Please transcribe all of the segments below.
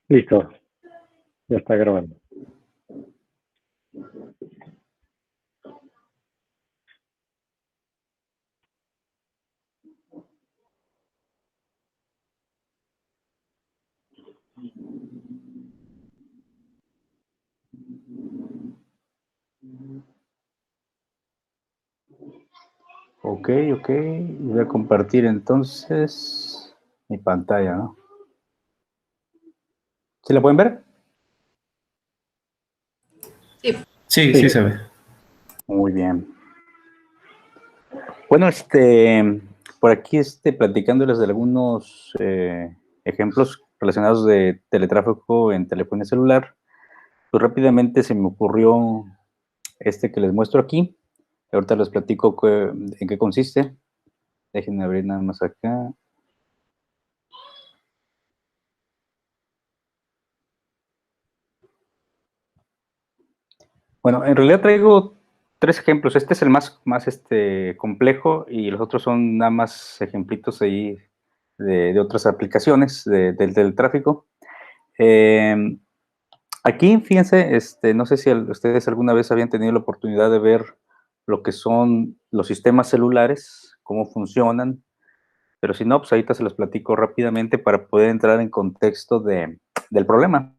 Listo, ya está grabando. Ok, voy a compartir entonces mi pantalla, ¿no? ¿Sí la pueden ver? Sí, sí se ve. Muy bien. Bueno, por aquí platicándoles de algunos ejemplos relacionados de teletráfico en telefonía celular, pues rápidamente se me ocurrió que les muestro aquí. Ahorita les platico en qué consiste. Déjenme abrir nada más acá. Bueno, en realidad traigo 3 ejemplos. Este es el más complejo y los otros son nada más ejemplitos ahí de otras aplicaciones del tráfico. Aquí, fíjense, no sé si ustedes alguna vez habían tenido la oportunidad de ver lo que son los sistemas celulares, cómo funcionan, pero si no, pues ahorita se los platico rápidamente para poder entrar en contexto del problema.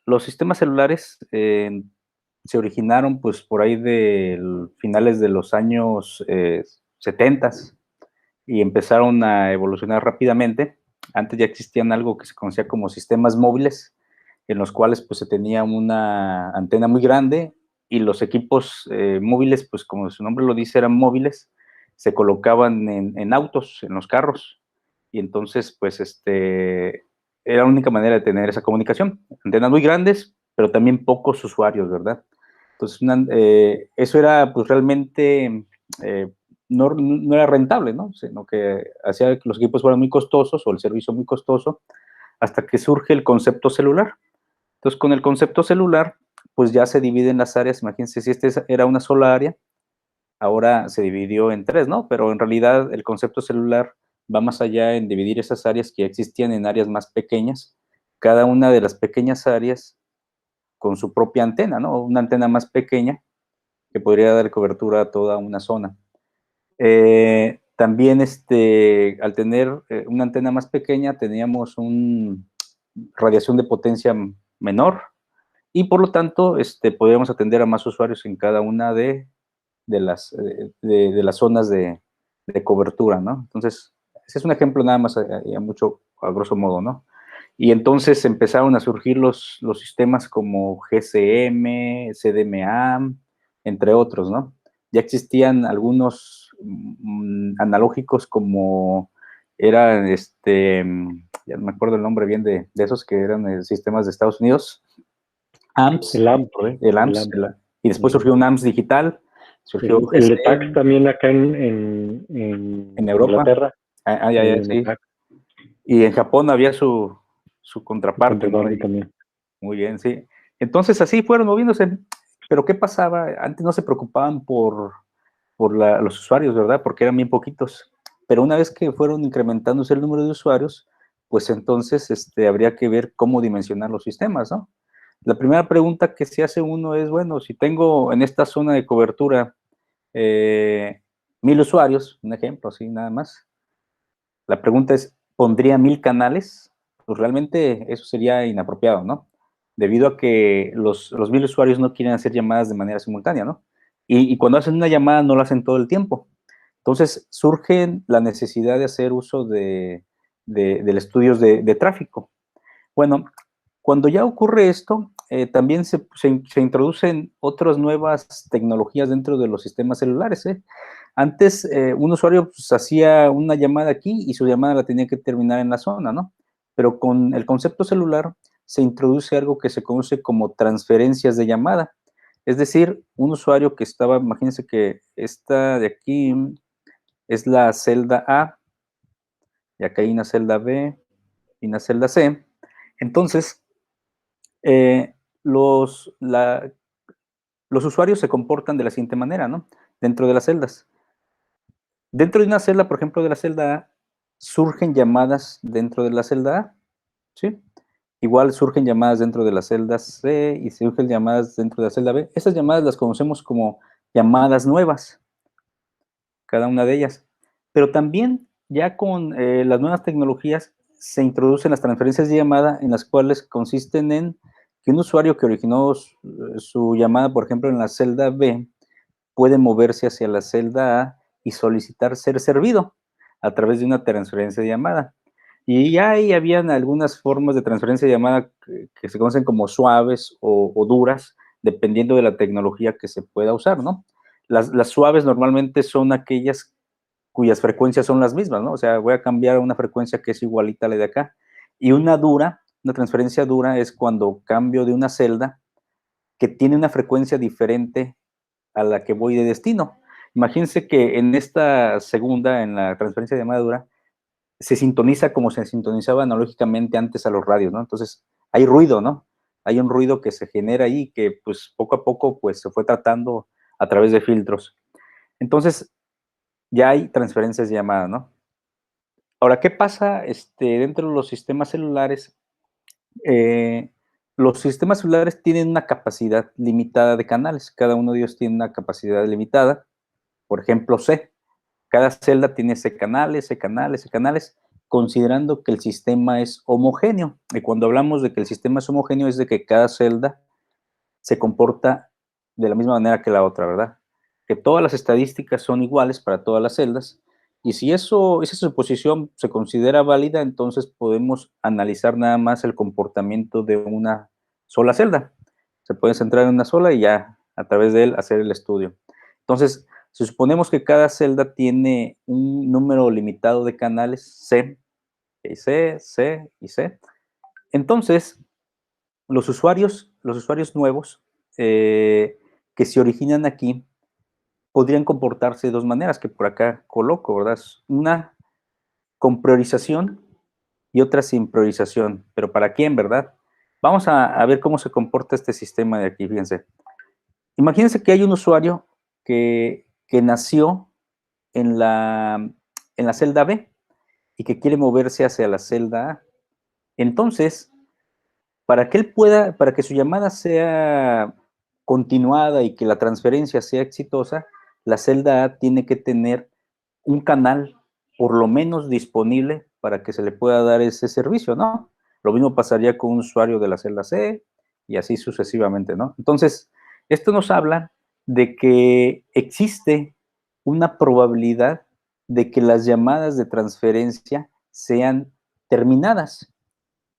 Los sistemas celulares se originaron pues por ahí de finales de los años 70 y empezaron a evolucionar rápidamente. Antes ya existían algo que se conocía como sistemas móviles, en los cuales pues se tenía una antena muy grande y los equipos móviles, pues como su nombre lo dice, eran móviles, se colocaban en autos, en los carros, y entonces pues era la única manera de tener esa comunicación. Antenas muy grandes, pero también pocos usuarios, ¿verdad? Entonces, eso era pues realmente, no era rentable, ¿no? Sino que hacía que los equipos fueran muy costosos o el servicio muy costoso, hasta que surge el concepto celular. Entonces, con el concepto celular, pues ya se dividen las áreas. Imagínense, si era una sola área, ahora se dividió en 3, ¿no? Pero en realidad el concepto celular va más allá en dividir esas áreas que ya existían en áreas más pequeñas. Cada una de las pequeñas áreas con su propia antena, ¿no? Una antena más pequeña que podría dar cobertura a toda una zona. También, al tener una antena más pequeña, teníamos una radiación de potencia menor y por lo tanto, podríamos atender a más usuarios en cada una de las zonas de cobertura, ¿no? Entonces, ese es un ejemplo nada más a grosso modo, ¿no? Y entonces empezaron a surgir los sistemas como GSM, CDMA, entre otros, ¿no? Ya existían algunos analógicos como eran, ya no me acuerdo el nombre bien de esos que eran sistemas de Estados Unidos, AMPS, El AMP. el AMPS, y después surgió un AMPS digital, surgió El de GSM PAX también acá en Europa. Inglaterra. Sí. Y en Japón había su contraparte, ¿no? También. Muy bien, sí. Entonces así fueron moviéndose. Pero ¿qué pasaba? Antes no se preocupaban por los usuarios, ¿verdad? Porque eran bien poquitos. Pero una vez que fueron incrementándose el número de usuarios, pues entonces habría que ver cómo dimensionar los sistemas, ¿no? La primera pregunta que se hace uno es, bueno, si tengo en esta zona de cobertura 1000 usuarios, un ejemplo así nada más, la pregunta es, ¿pondría 1000 canales? Pues realmente eso sería inapropiado, ¿no? Debido a que los 1000 usuarios no quieren hacer llamadas de manera simultánea, ¿no? Y cuando hacen una llamada no lo hacen todo el tiempo. Entonces surge la necesidad de hacer uso del estudios de tráfico. Bueno, cuando ya ocurre esto, también se introducen otras nuevas tecnologías dentro de los sistemas celulares, ¿eh? Antes, un usuario pues, hacía una llamada aquí y su llamada la tenía que terminar en la zona, ¿no? Pero con el concepto celular se introduce algo que se conoce como transferencias de llamada. Es decir, un usuario que estaba, imagínense que esta de aquí es la celda A, y acá hay una celda B y una celda C. Entonces, eh, los, la, los usuarios se comportan de la siguiente manera, ¿no? Dentro de las celdas. Dentro de una celda, por ejemplo, de la celda A, surgen llamadas dentro de la celda A, ¿sí? Igual surgen llamadas dentro de la celda C y surgen llamadas dentro de la celda B. Estas llamadas las conocemos como llamadas nuevas, cada una de ellas. Pero también ya con las nuevas tecnologías se introducen las transferencias de llamada, en las cuales consisten en que un usuario que originó su llamada, por ejemplo, en la celda B, puede moverse hacia la celda A y solicitar ser servido a través de una transferencia de llamada. Y ya ahí habían algunas formas de transferencia de llamada que se conocen como suaves o duras, dependiendo de la tecnología que se pueda usar, ¿no? Las suaves normalmente son aquellas cuyas frecuencias son las mismas, ¿no? O sea, voy a cambiar una frecuencia que es igualita a la de acá. Y una dura, una transferencia dura es cuando cambio de una celda que tiene una frecuencia diferente a la que voy de destino. Imagínense que en esta segunda, en la transferencia de llamada dura, se sintoniza como se sintonizaba analógicamente antes a los radios, ¿no? Entonces, hay ruido, ¿no? Hay un ruido que se genera ahí que, pues, poco a poco, pues, se fue tratando a través de filtros. Entonces, ya hay transferencias de llamada, ¿no? Ahora, ¿qué pasa dentro de los sistemas celulares? Los sistemas celulares tienen una capacidad limitada de canales. Cada uno de ellos tiene una capacidad limitada. Por ejemplo, C. Cada celda tiene C canales, C canales, C canales, considerando que el sistema es homogéneo. Y cuando hablamos de que el sistema es homogéneo, es de que cada celda se comporta de la misma manera que la otra, ¿verdad? Que todas las estadísticas son iguales para todas las celdas. Y si esa suposición se considera válida, entonces podemos analizar nada más el comportamiento de una sola celda. Se puede centrar en una sola y ya a través de él hacer el estudio. Entonces, si suponemos que cada celda tiene un número limitado de canales, C, y C, C y C, entonces los usuarios nuevos que se originan aquí podrían comportarse de dos maneras, que por acá coloco, ¿verdad? Una con priorización y otra sin priorización. ¿Pero para quién, verdad? Vamos a ver cómo se comporta este sistema de aquí, fíjense. Imagínense que hay un usuario que nació en la celda B y que quiere moverse hacia la celda A. Entonces, para que su llamada sea continuada y que la transferencia sea exitosa, la celda A tiene que tener un canal por lo menos disponible para que se le pueda dar ese servicio, ¿no? Lo mismo pasaría con un usuario de la celda C y así sucesivamente, ¿no? Entonces, esto nos habla de que existe una probabilidad de que las llamadas de transferencia sean terminadas.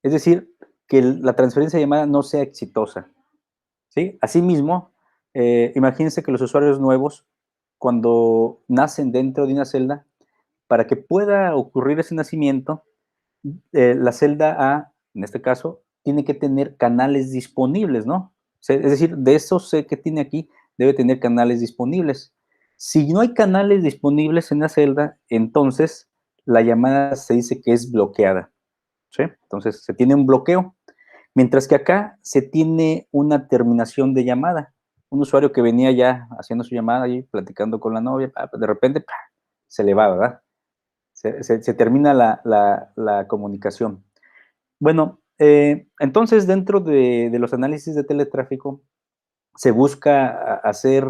Es decir, que la transferencia de llamada no sea exitosa, ¿sí? Asimismo, imagínense que los usuarios nuevos, cuando nacen dentro de una celda, para que pueda ocurrir ese nacimiento, la celda A, en este caso, tiene que tener canales disponibles, ¿no? Es decir, de esos C que tiene aquí, debe tener canales disponibles. Si no hay canales disponibles en la celda, entonces la llamada se dice que es bloqueada, ¿sí? Entonces, se tiene un bloqueo. Mientras que acá se tiene una terminación de llamada. Un usuario que venía ya haciendo su llamada y platicando con la novia, de repente se le va, ¿verdad? Se termina la comunicación. Bueno, entonces dentro de los análisis de teletráfico se busca hacer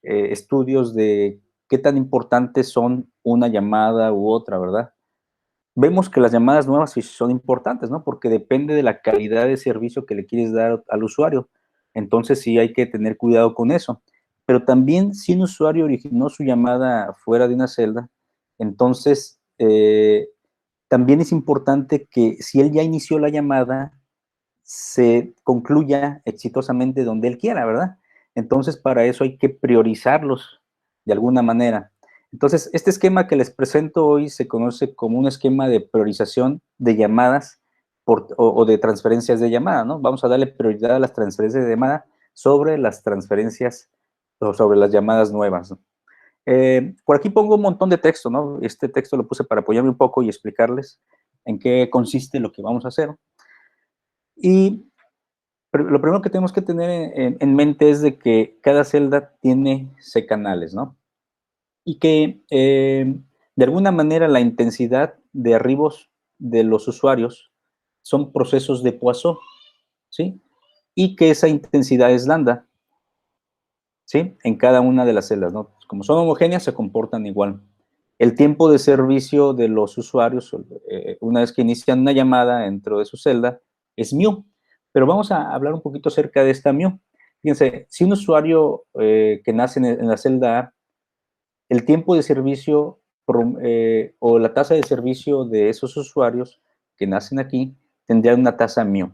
estudios de qué tan importantes son una llamada u otra, ¿verdad? Vemos que las llamadas nuevas sí son importantes, ¿no? Porque depende de la calidad de servicio que le quieres dar al usuario. Entonces sí hay que tener cuidado con eso. Pero también si un usuario originó su llamada fuera de una celda, entonces también es importante que si él ya inició la llamada, se concluya exitosamente donde él quiera, ¿verdad? Entonces para eso hay que priorizarlos de alguna manera. Entonces, este esquema que les presento hoy se conoce como un esquema de priorización de llamadas o de transferencias de llamada, ¿no? Vamos a darle prioridad a las transferencias de llamada sobre las transferencias o sobre las llamadas nuevas, ¿no? Por aquí pongo un montón de texto, ¿no? Este texto lo puse para apoyarme un poco y explicarles en qué consiste lo que vamos a hacer. Y lo primero que tenemos que tener en mente es de que cada celda tiene C canales, ¿no? Y que de alguna manera la intensidad de arribos de los usuarios son procesos de Poisson, ¿sí? Y que esa intensidad es lambda, ¿sí? En cada una de las celdas, ¿no? Como son homogéneas, se comportan igual. El tiempo de servicio de los usuarios, una vez que inician una llamada dentro de su celda, es mu. Pero vamos a hablar un poquito acerca de esta mu. Fíjense, si un usuario que nace en la celda A, el tiempo de servicio o la tasa de servicio de esos usuarios que nacen aquí tendría una tasa mu,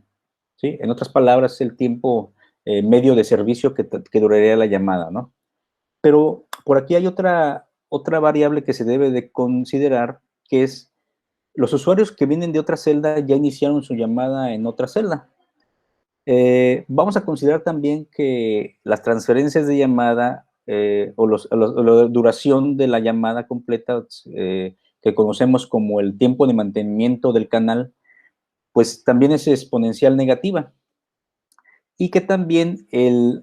¿sí? En otras palabras, el tiempo medio de servicio que duraría la llamada, ¿no? Pero por aquí hay otra variable que se debe de considerar, que es los usuarios que vienen de otra celda ya iniciaron su llamada en otra celda. Vamos a considerar también que las transferencias de llamada o la duración de la llamada completa, que conocemos como el tiempo de mantenimiento del canal, pues también es exponencial negativa. Y que también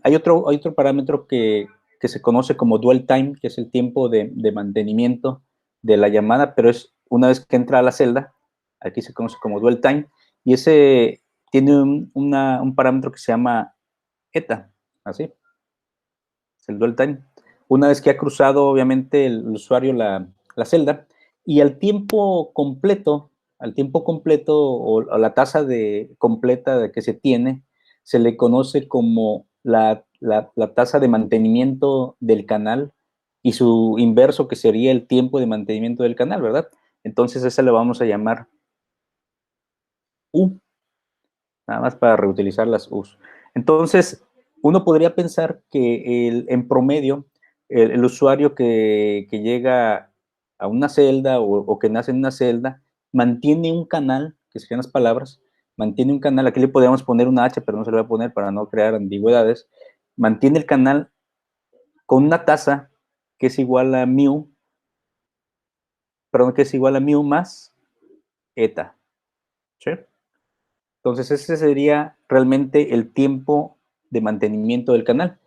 hay otro parámetro que se conoce como dwell time, que es el tiempo de mantenimiento de la llamada, pero es una vez que entra a la celda, aquí se conoce como dwell time, y ese tiene un parámetro que se llama eta, así, es el dwell time. Una vez que ha cruzado, obviamente, el usuario la celda, y al tiempo completo o la tasa completa de que se tiene, se le conoce como la tasa de mantenimiento del canal y su inverso, que sería el tiempo de mantenimiento del canal, ¿verdad? Entonces, esa le vamos a llamar U, nada más para reutilizar las U's. Entonces, uno podría pensar que en promedio, el usuario que llega a una celda o que nace en una celda, mantiene un canal, que serían las palabras, mantiene un canal, aquí le podríamos poner una H, pero no se le va a poner para no crear ambigüedades, mantiene el canal con una tasa que es igual a mu, perdón, que es igual a mu más eta, ¿sí? Entonces, ese sería realmente el tiempo de mantenimiento del canal,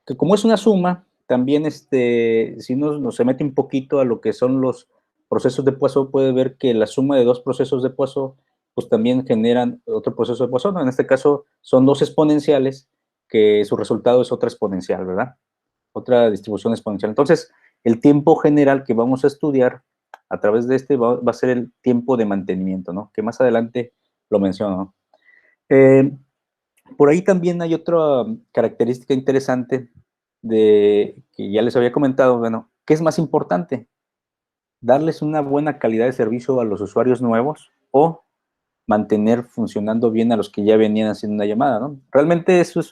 que como es una suma, también si nos se mete un poquito a lo que son los procesos de Poisson, puede ver que la suma de dos procesos de Poisson, pues también generan otro proceso de Poisson, ¿no? En este caso son dos exponenciales, que su resultado es otra exponencial, ¿verdad? Otra distribución exponencial. Entonces, el tiempo general que vamos a estudiar a través de va a ser el tiempo de mantenimiento, ¿no? Que más adelante lo menciono, ¿no? Por ahí también hay otra característica interesante que ya les había comentado, bueno, ¿qué es más importante? ¿Darles una buena calidad de servicio a los usuarios nuevos o mantener funcionando bien a los que ya venían haciendo una llamada, ¿no? Realmente eso es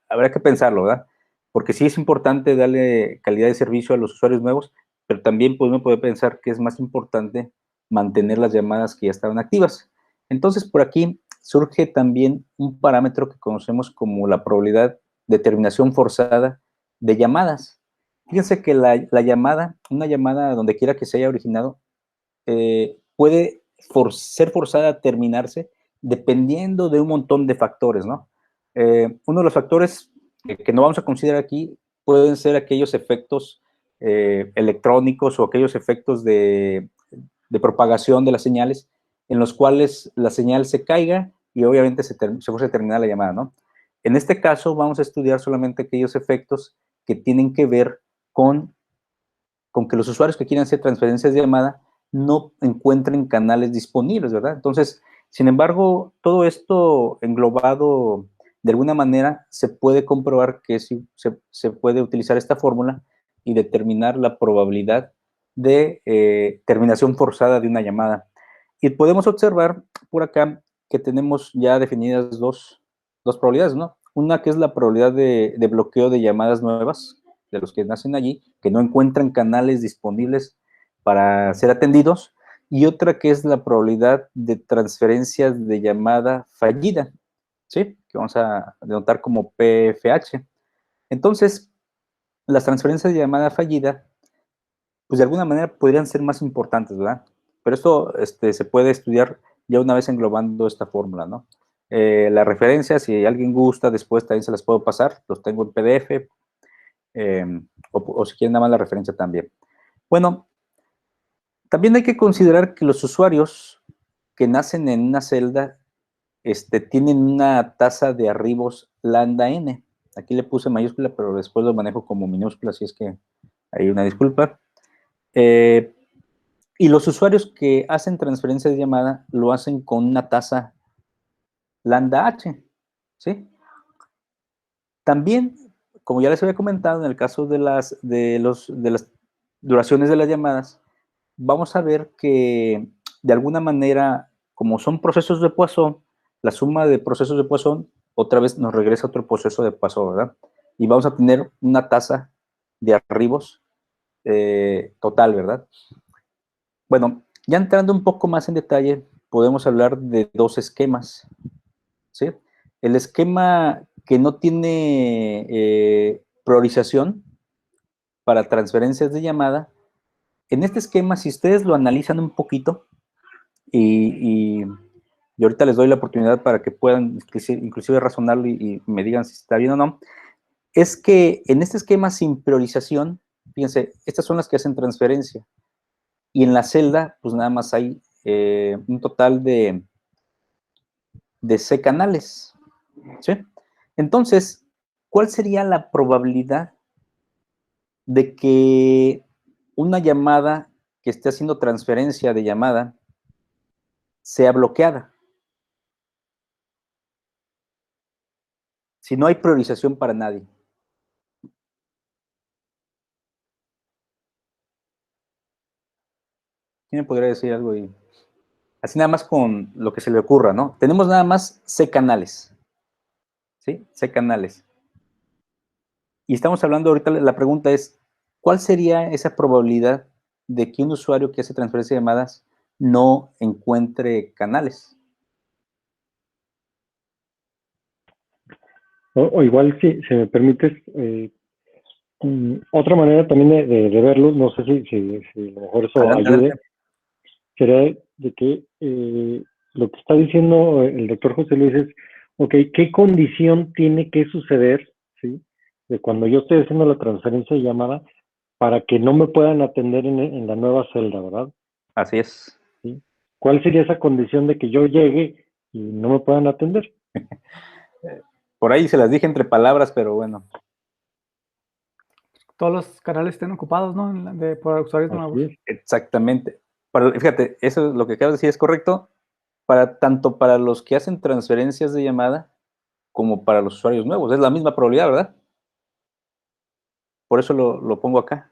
habrá que pensarlo, ¿verdad? Porque sí es importante darle calidad de servicio a los usuarios nuevos, pero también uno puede pensar que es más importante mantener las llamadas que ya estaban activas. Entonces, por aquí surge también un parámetro que conocemos como la probabilidad de terminación forzada de llamadas. Fíjense que una llamada donde quiera que se haya originado, puede ser forzada a terminarse dependiendo de un montón de factores, ¿no? Uno de los factores que no vamos a considerar aquí pueden ser aquellos efectos electrónicos o aquellos efectos de propagación de las señales en los cuales la señal se caiga y obviamente se fuese a terminar la llamada, ¿no? En este caso vamos a estudiar solamente aquellos efectos que tienen que ver con que los usuarios que quieran hacer transferencias de llamada no encuentren canales disponibles, ¿verdad? Entonces, sin embargo, todo esto englobado de alguna manera se puede comprobar que se puede utilizar esta fórmula y determinar la probabilidad de terminación forzada de una llamada. Y podemos observar por acá que tenemos ya definidas dos probabilidades, ¿no? Una que es la probabilidad de bloqueo de llamadas nuevas, de los que nacen allí, que no encuentran canales disponibles para ser atendidos, y otra que es la probabilidad de transferencias de llamada fallida, ¿sí? Que vamos a denotar como PFH. Entonces, las transferencias de llamada fallida, pues de alguna manera podrían ser más importantes, ¿verdad? Pero esto se puede estudiar ya una vez englobando esta fórmula, ¿no? La referencia, si alguien gusta, después también se las puedo pasar, los tengo en PDF, o si quieren nada más la referencia también. Bueno, también hay que considerar que los usuarios que nacen en una celda tienen una tasa de arribos lambda n. Aquí le puse mayúscula, pero después lo manejo como minúscula, así es que hay una disculpa. Y los usuarios que hacen transferencias de llamada lo hacen con una tasa lambda h, ¿sí? También, como ya les había comentado, en el caso de las duraciones de las llamadas, vamos a ver que de alguna manera, como son procesos de Poisson, la suma de procesos de Poisson otra vez nos regresa a otro proceso de Poisson, ¿verdad? Y vamos a tener una tasa de arribos total, ¿verdad? Bueno, ya entrando un poco más en detalle, podemos hablar de dos esquemas, ¿sí? El esquema que no tiene priorización para transferencias de llamada. En este esquema, si ustedes lo analizan un poquito, y ahorita les doy la oportunidad para que puedan inclusive razonarlo y me digan si está bien o no, es que en este esquema sin priorización, fíjense, estas son las que hacen transferencia, y en la celda, pues nada más hay un total de C canales, ¿sí? Entonces, ¿cuál sería la probabilidad de que una llamada que esté haciendo transferencia de llamada sea bloqueada? Si no hay priorización para nadie. ¿Quién me podría decir algo? Y así nada más con lo que se le ocurra, ¿no? Tenemos nada más C canales, ¿sí? C canales. Y estamos hablando ahorita, la pregunta es, ¿cuál sería esa probabilidad de que un usuario que hace transferencia de llamadas no encuentre canales? O igual, si me permites, otra manera también de verlo, no sé si a lo mejor eso Adelante, ayude, adelante. sería de que lo que está diciendo el doctor José Luis es, ok, ¿qué condición tiene que suceder, ¿sí? De cuando yo estoy haciendo la transferencia de llamada para que no me puedan atender en la nueva celda, ¿verdad? Así es. ¿Sí? ¿Cuál sería esa condición de que yo llegue y no me puedan atender? Por ahí se las dije entre palabras, pero bueno. Todos los canales estén ocupados, ¿no? Por usuarios nuevos. Así es. Exactamente. Fíjate, eso es lo que acabas de decir, es correcto, tanto para los que hacen transferencias de llamada como para los usuarios nuevos. Es la misma probabilidad, ¿verdad? Por eso lo pongo acá.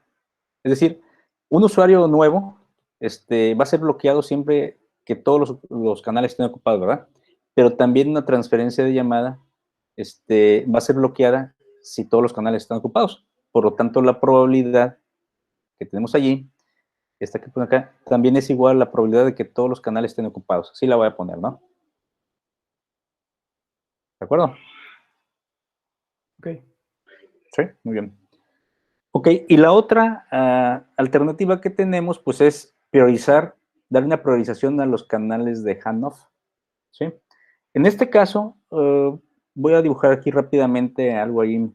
Es decir, un usuario nuevo va a ser bloqueado siempre que todos los canales estén ocupados, ¿verdad? Pero también una transferencia de llamada va a ser bloqueada si todos los canales están ocupados. Por lo tanto, la probabilidad que tenemos allí, esta que pone acá, también es igual a la probabilidad de que todos los canales estén ocupados. Así la voy a poner, ¿no? ¿De acuerdo? Ok. Sí, muy bien. Ok, y la otra alternativa que tenemos, pues es priorizar, dar una priorización a los canales de handoff, ¿sí? En este caso, voy a dibujar aquí rápidamente algo ahí,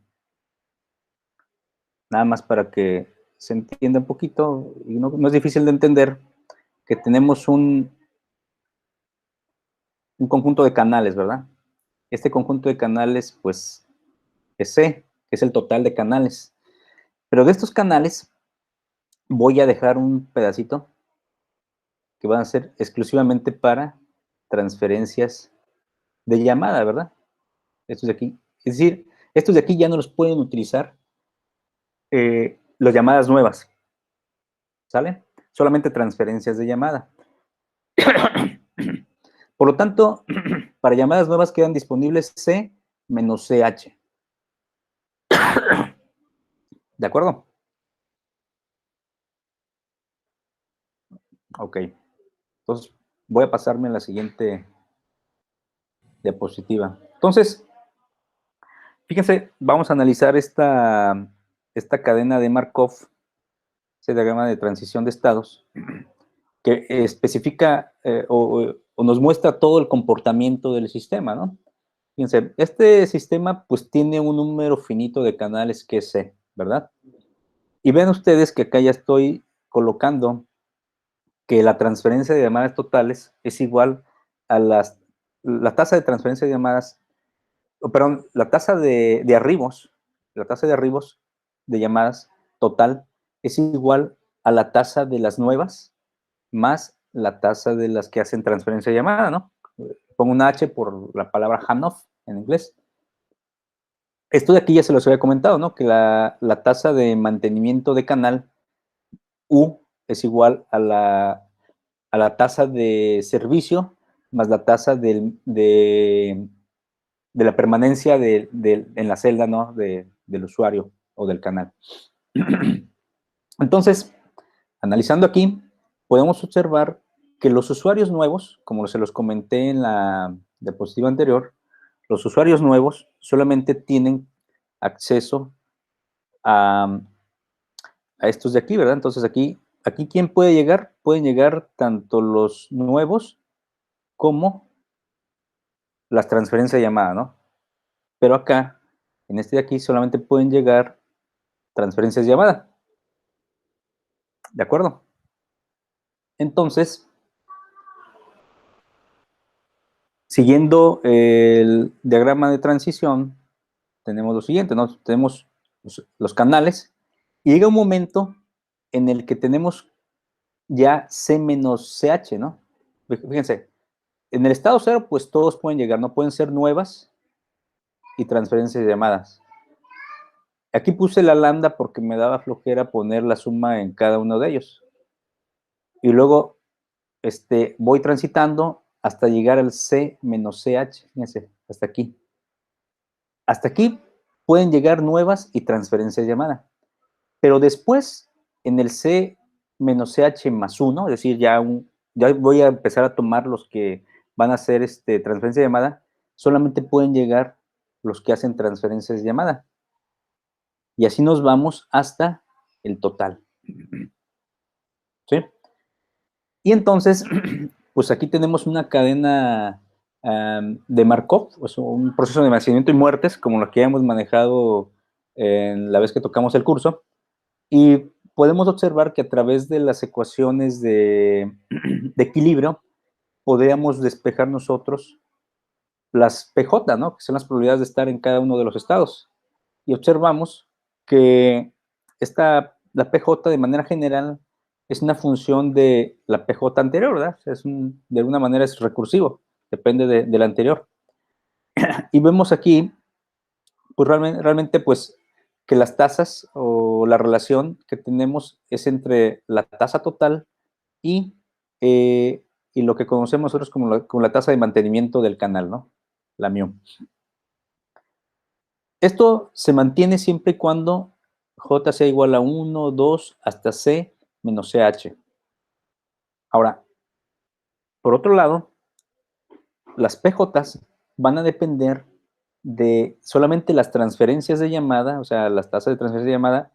nada más para que se entienda un poquito, y no es difícil de entender, que tenemos un conjunto de canales, ¿verdad? Este conjunto de canales, pues, es C, que es el total de canales. Pero de estos canales, voy a dejar un pedacito que van a ser exclusivamente para transferencias de llamada, ¿verdad? Estos de aquí. Es decir, estos de aquí ya no los pueden utilizar las llamadas nuevas, ¿sale? Solamente transferencias de llamada. Por lo tanto, para llamadas nuevas quedan disponibles C menos CH. ¿De acuerdo? Ok. Entonces, voy a pasarme a la siguiente diapositiva. Entonces, fíjense, vamos a analizar esta cadena de Markov, ese diagrama de transición de estados, que especifica o nos muestra todo el comportamiento del sistema, ¿no? Fíjense, este sistema pues tiene un número finito de canales que es C, ¿verdad? Y ven ustedes que acá ya estoy colocando que la transferencia de llamadas totales es igual a la tasa de transferencia de llamadas, perdón, la tasa de arribos de llamadas total es igual a la tasa de las nuevas más la tasa de las que hacen transferencia de llamada, ¿no? Pongo una H por la palabra handoff en inglés. Esto de aquí ya se los había comentado, ¿no? Que la tasa de mantenimiento de canal U es igual a la tasa de servicio más la tasa de la permanencia en la celda, ¿no? Del usuario o del canal. Entonces, analizando aquí, podemos observar que los usuarios nuevos, como se los comenté en la diapositiva anterior, los usuarios nuevos solamente tienen acceso a estos de aquí, ¿verdad? Entonces aquí ¿quién puede llegar? Pueden llegar tanto los nuevos como las transferencias de llamada, ¿no? Pero acá, en este de aquí, solamente pueden llegar transferencias de llamada. ¿De acuerdo? Entonces, siguiendo el diagrama de transición, tenemos lo siguiente, ¿no? Tenemos los canales y llega un momento en el que tenemos ya C menos CH, ¿no? Fíjense, en el estado cero, pues todos pueden llegar, no pueden ser nuevas y transferencias de llamadas. Aquí puse la lambda porque me daba flojera poner la suma en cada uno de ellos. Y luego voy transitando hasta llegar al C menos CH, fíjense, hasta aquí. Hasta aquí pueden llegar nuevas y transferencias de llamada. Pero después, en el C menos CH más 1, es decir, ya voy a empezar a tomar los que van a hacer transferencia de llamada, solamente pueden llegar los que hacen transferencias de llamada. Y así nos vamos hasta el total. ¿Sí? Y entonces, pues aquí tenemos una cadena de Markov, pues un proceso de nacimiento y muertes, como lo que hemos manejado en la vez que tocamos el curso. Y podemos observar que a través de las ecuaciones de equilibrio, podríamos despejar nosotros las PJ, ¿no? Que son las probabilidades de estar en cada uno de los estados. Y observamos que la PJ de manera general es una función de la PJ anterior, ¿verdad? De alguna manera es recursivo, depende de la anterior. Y vemos aquí, pues realmente, pues, que las tasas o la relación que tenemos es entre la tasa total y lo que conocemos nosotros como la tasa de mantenimiento del canal, ¿no? La μ. Esto se mantiene siempre y cuando J sea igual a 1, 2, hasta C menos CH. Ahora, por otro lado, las PJs van a depender de solamente las transferencias de llamada, o sea, las tasas de transferencia de llamada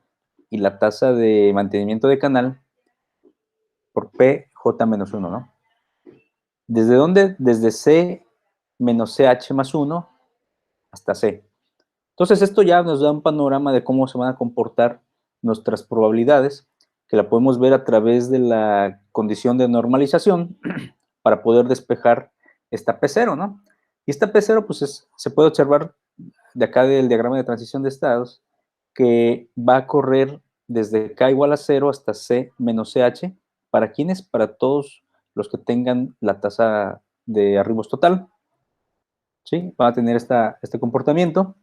y la tasa de mantenimiento de canal por PJ menos 1, ¿no? ¿Desde dónde? Desde C menos CH más 1 hasta C. Entonces, esto ya nos da un panorama de cómo se van a comportar nuestras probabilidades, que la podemos ver a través de la condición de normalización para poder despejar esta P0, ¿no? Y esta P0, pues se puede observar de acá del diagrama de transición de estados, que va a correr desde K igual a 0 hasta C menos CH. ¿Para quiénes? Para todos los que tengan la tasa de arribos total. ¿Sí? Van a tener este comportamiento.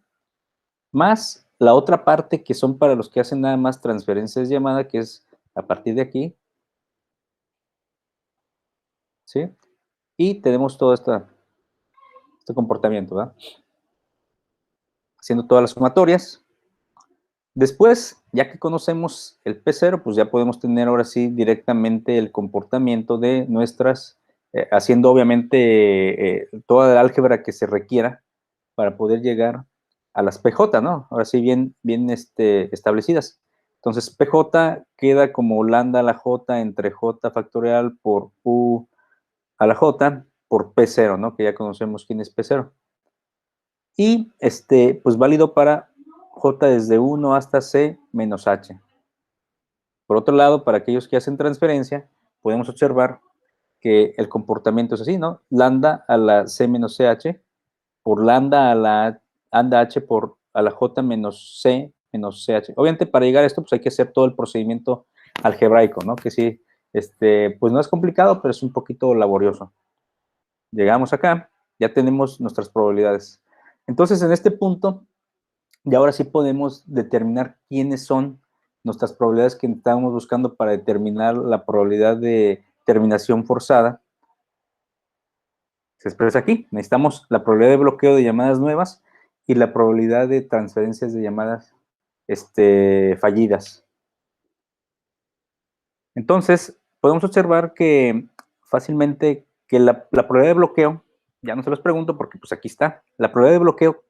Más la otra parte que son para los que hacen nada más transferencias de llamada, que es a partir de aquí. ¿Sí? Y tenemos todo este comportamiento, ¿verdad? Haciendo todas las sumatorias. Después, ya que conocemos el P0, pues ya podemos tener ahora sí directamente el comportamiento de nuestras, haciendo obviamente toda la álgebra que se requiera para poder llegar a las PJ, ¿no? Ahora sí bien establecidas. Entonces, PJ queda como lambda a la J entre J factorial por U a la J por P0, ¿no? Que ya conocemos quién es P0. Y pues válido para J desde 1 hasta C menos H. Por otro lado, para aquellos que hacen transferencia, podemos observar que el comportamiento es así, ¿no? Lambda a la C menos CH por lambda a la H por a la J menos C menos CH. Obviamente, para llegar a esto, pues hay que hacer todo el procedimiento algebraico, ¿no? Que sí, pues no es complicado, pero es un poquito laborioso. Llegamos acá, ya tenemos nuestras probabilidades. Entonces, en este punto, y ahora sí podemos determinar quiénes son nuestras probabilidades que estábamos buscando para determinar la probabilidad de terminación forzada. Se expresa aquí. Necesitamos la probabilidad de bloqueo de llamadas nuevas y la probabilidad de transferencias de llamadas fallidas. Entonces, podemos observar que fácilmente que la probabilidad de bloqueo, ya no se los pregunto porque pues aquí está, la probabilidad de bloqueo,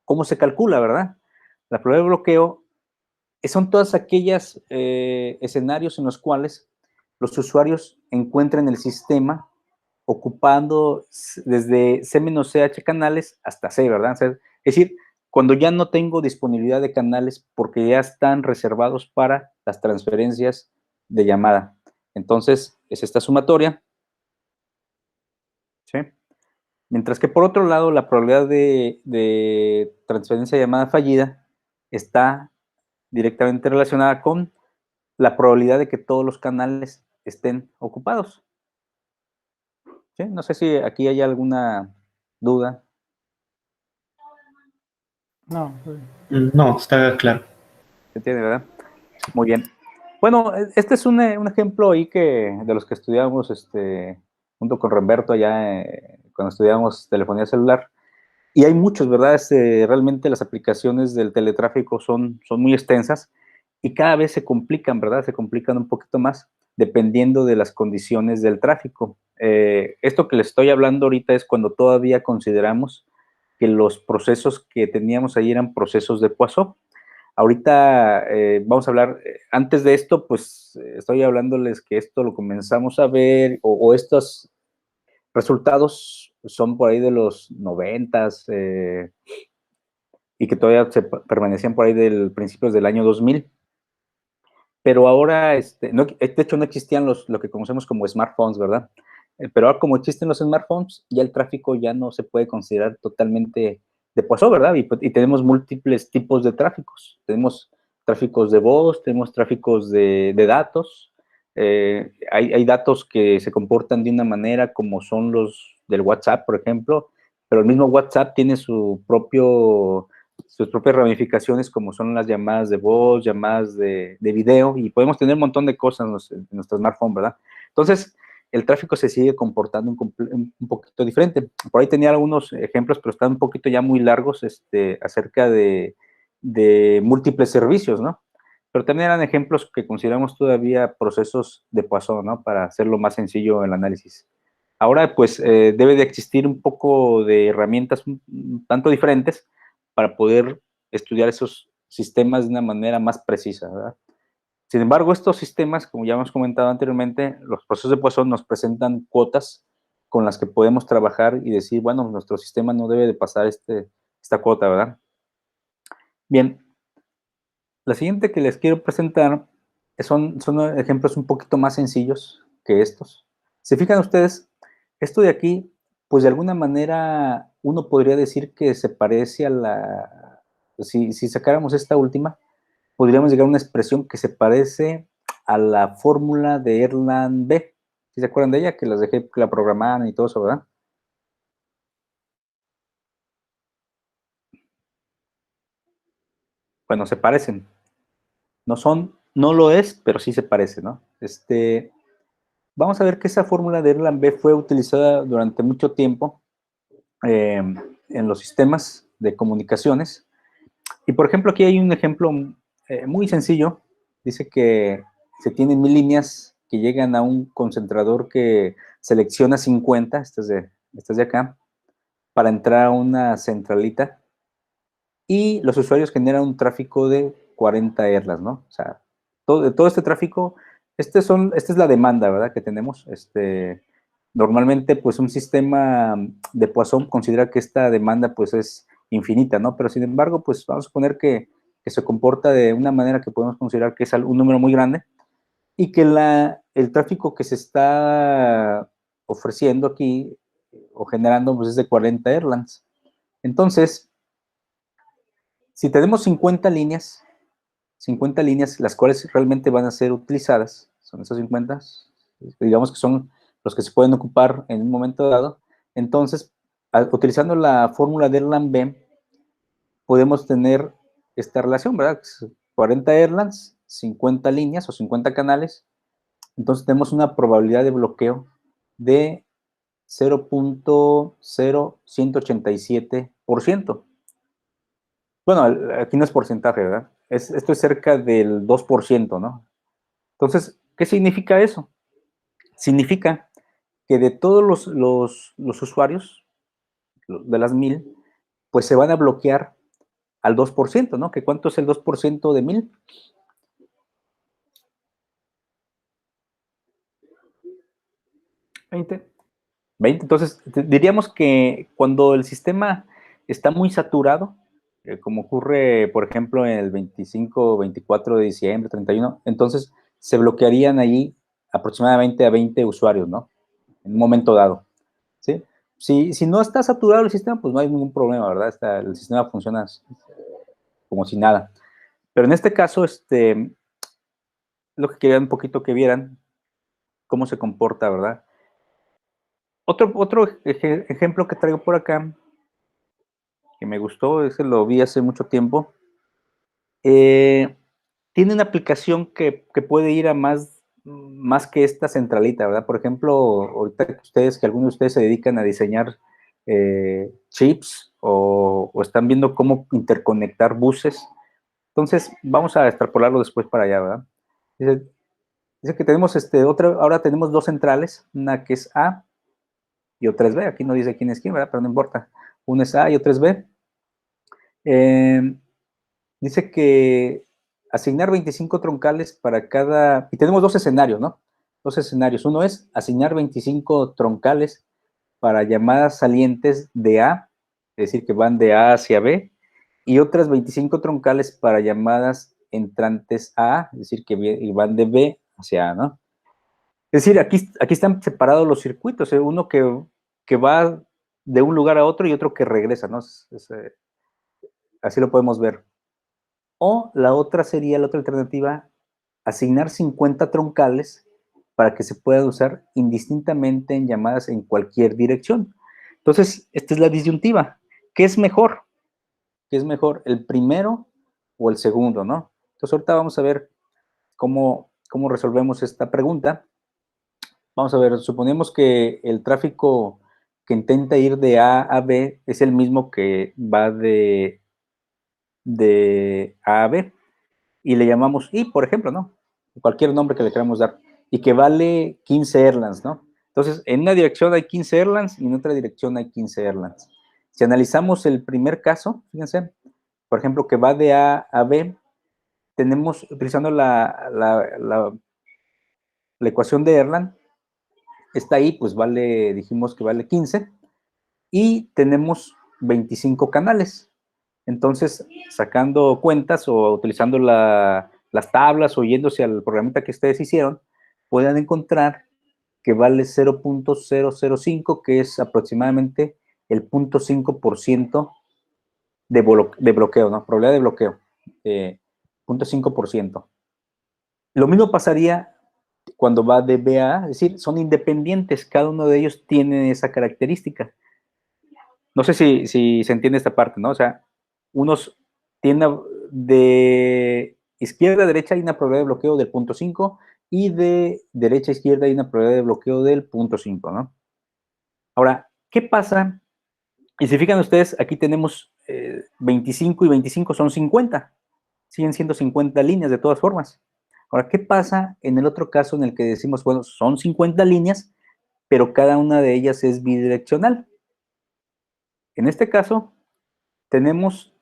¿cómo se calcula, verdad? La probabilidad de bloqueo son todas aquellas escenarios en los cuales los usuarios encuentran el sistema ocupando desde C-CH canales hasta C, ¿verdad? O sea, es decir, cuando ya no tengo disponibilidad de canales porque ya están reservados para las transferencias de llamada. Entonces, es esta sumatoria, ¿sí? Mientras que por otro lado, la probabilidad de transferencia de llamada fallida está directamente relacionada con la probabilidad de que todos los canales estén ocupados. ¿Sí? No sé si aquí hay alguna duda. No. No, está claro. ¿Se entiende, verdad? Muy bien. Bueno, este es un ejemplo ahí de los que estudiamos junto con Roberto allá cuando estudiamos telefonía celular. Y hay muchos, ¿verdad? Realmente las aplicaciones del teletráfico son muy extensas y cada vez se complican, ¿verdad? Se complican un poquito más dependiendo de las condiciones del tráfico. Esto que les estoy hablando ahorita es cuando todavía consideramos que los procesos que teníamos ahí eran procesos de Poisson. Ahorita vamos a hablar, antes de esto, pues estoy hablándoles que esto lo comenzamos a ver, o estos resultados son por ahí de los 90s y que todavía permanecían por ahí del principios del año 2000. Pero ahora, de hecho no existían lo que conocemos como smartphones, ¿verdad? Pero ahora como existen los smartphones, ya el tráfico ya no se puede considerar totalmente de Poisson, ¿verdad? Y tenemos múltiples tipos de tráficos. Tenemos tráficos de voz, tenemos tráficos de datos. Hay datos que se comportan de una manera como son los del WhatsApp, por ejemplo, pero el mismo WhatsApp tiene sus propias ramificaciones como son las llamadas de voz, llamadas de video, y podemos tener un montón de cosas en nuestro smartphone, ¿verdad? Entonces, el tráfico se sigue comportando un poquito diferente. Por ahí tenía algunos ejemplos, pero están un poquito ya muy largos acerca de múltiples servicios, ¿no? Pero también eran ejemplos que consideramos todavía procesos de Poisson, ¿no? Para hacerlo más sencillo el análisis. Ahora, pues, debe de existir un poco de herramientas un tanto diferentes para poder estudiar esos sistemas de una manera más precisa, ¿verdad? Sin embargo, estos sistemas, como ya hemos comentado anteriormente, los procesos de Poisson nos presentan cuotas con las que podemos trabajar y decir, bueno, nuestro sistema no debe de pasar esta cuota, ¿verdad? Bien, la siguiente que les quiero presentar son ejemplos un poquito más sencillos que estos. ¿Se fijan ustedes? Esto de aquí, pues de alguna manera uno podría decir que se parece a si sacáramos esta última, podríamos llegar a una expresión que se parece a la fórmula de Erlang-B. ¿Sí se acuerdan de ella? Que las dejé, que la programaban y todo eso, ¿verdad? Bueno, se parecen. No lo es, pero sí se parece, ¿no? Vamos a ver que esa fórmula de Erlang-B fue utilizada durante mucho tiempo en los sistemas de comunicaciones. Y, por ejemplo, aquí hay un ejemplo muy sencillo. Dice que se tienen 1000 líneas que llegan a un concentrador que selecciona 50, estas de acá, para entrar a una centralita. Y los usuarios generan un tráfico de 40 erlas, ¿no? O sea, todo este tráfico, esta es la demanda, ¿verdad? Que tenemos. Normalmente, pues, un sistema de Poisson considera que esta demanda, pues, es infinita, ¿no? Pero, sin embargo, pues, vamos a suponer que se comporta de una manera que podemos considerar que es un número muy grande. y que el tráfico que se está ofreciendo aquí o generando pues es de 40 Erlands. Entonces, si tenemos 50 líneas, las cuales realmente van a ser utilizadas, son esos 50, digamos que son los que se pueden ocupar en un momento dado, entonces, utilizando la fórmula de Erlang-B, podemos tener esta relación, ¿verdad? 40 Erlands, 50 líneas o 50 canales, entonces tenemos una probabilidad de bloqueo de 0.0187%. Bueno, aquí no es porcentaje, ¿verdad? Esto es cerca del 2%, ¿no? Entonces, ¿qué significa eso? Significa que de todos los usuarios, de las 1000, pues se van a bloquear al 2%, ¿no? ¿Que cuánto es el 2% de 1000? 20. 20. Entonces, diríamos que cuando el sistema está muy saturado, como ocurre, por ejemplo, en el 25, 24 de diciembre, 31, entonces se bloquearían allí aproximadamente a 20 usuarios, ¿no? En un momento dado, ¿sí? Si no está saturado el sistema, pues no hay ningún problema, ¿verdad? El sistema funciona como si nada. Pero en este caso, lo que quería un poquito que vieran cómo se comporta, ¿verdad? Otro ejemplo que traigo por acá, que me gustó, ese lo vi hace mucho tiempo, tiene una aplicación que puede ir a más que esta centralita, ¿verdad? Por ejemplo, ahorita que algunos de ustedes se dedican a diseñar chips o están viendo cómo interconectar buses, entonces vamos a extrapolarlo después para allá, ¿verdad? Dice que tenemos ahora tenemos dos centrales, una que es A y otra es B. Aquí no dice quién es quién, ¿verdad? Pero no importa. Una es A y otra es B. Dice que asignar 25 troncales para cada... Y tenemos dos escenarios, ¿no? Dos escenarios. Uno es asignar 25 troncales para llamadas salientes de A, es decir, que van de A hacia B, y otras 25 troncales para llamadas entrantes a A, es decir, que van de B hacia A, ¿no? Es decir, aquí están separados los circuitos, uno que va de un lugar a otro y otro que regresa, ¿no? Así lo podemos ver. O la otra alternativa, asignar 50 troncales para que se puedan usar indistintamente en llamadas en cualquier dirección. Entonces, esta es la disyuntiva. ¿Qué es mejor? ¿Qué es mejor, el primero o el segundo, no? Entonces, ahorita vamos a ver cómo resolvemos esta pregunta. Vamos a ver, suponemos que el tráfico que intenta ir de A a B es el mismo que va de A a B y le llamamos I, por ejemplo, ¿no? Cualquier nombre que le queramos dar y que vale 15 Erlands, ¿no? Entonces, en una dirección hay 15 Erlands y en otra dirección hay 15 Erlands. Si analizamos el primer caso, fíjense, por ejemplo, que va de A a B, tenemos, utilizando la ecuación de Erlang, está ahí, pues dijimos que vale 15, y tenemos 25 canales. Entonces, sacando cuentas o utilizando las tablas o yéndose al programita que ustedes hicieron, pueden encontrar que vale 0.005, que es aproximadamente el 0.5% de bloqueo, ¿no? Probabilidad de bloqueo, 0.5%. Lo mismo pasaría cuando va de B a A, es decir, son independientes, cada uno de ellos tiene esa característica. No sé si se entiende esta parte, ¿no? O sea, unos tienen de izquierda a derecha hay una probabilidad de bloqueo del 0.5 y de derecha a izquierda hay una probabilidad de bloqueo del 0.5, ¿no? Ahora, ¿qué pasa? Y si fijan ustedes, aquí tenemos 25 y 25 son 50. Siguen siendo 50 líneas de todas formas. Ahora, ¿qué pasa en el otro caso en el que decimos, bueno, son 50 líneas, pero cada una de ellas es bidireccional? En este caso, tenemos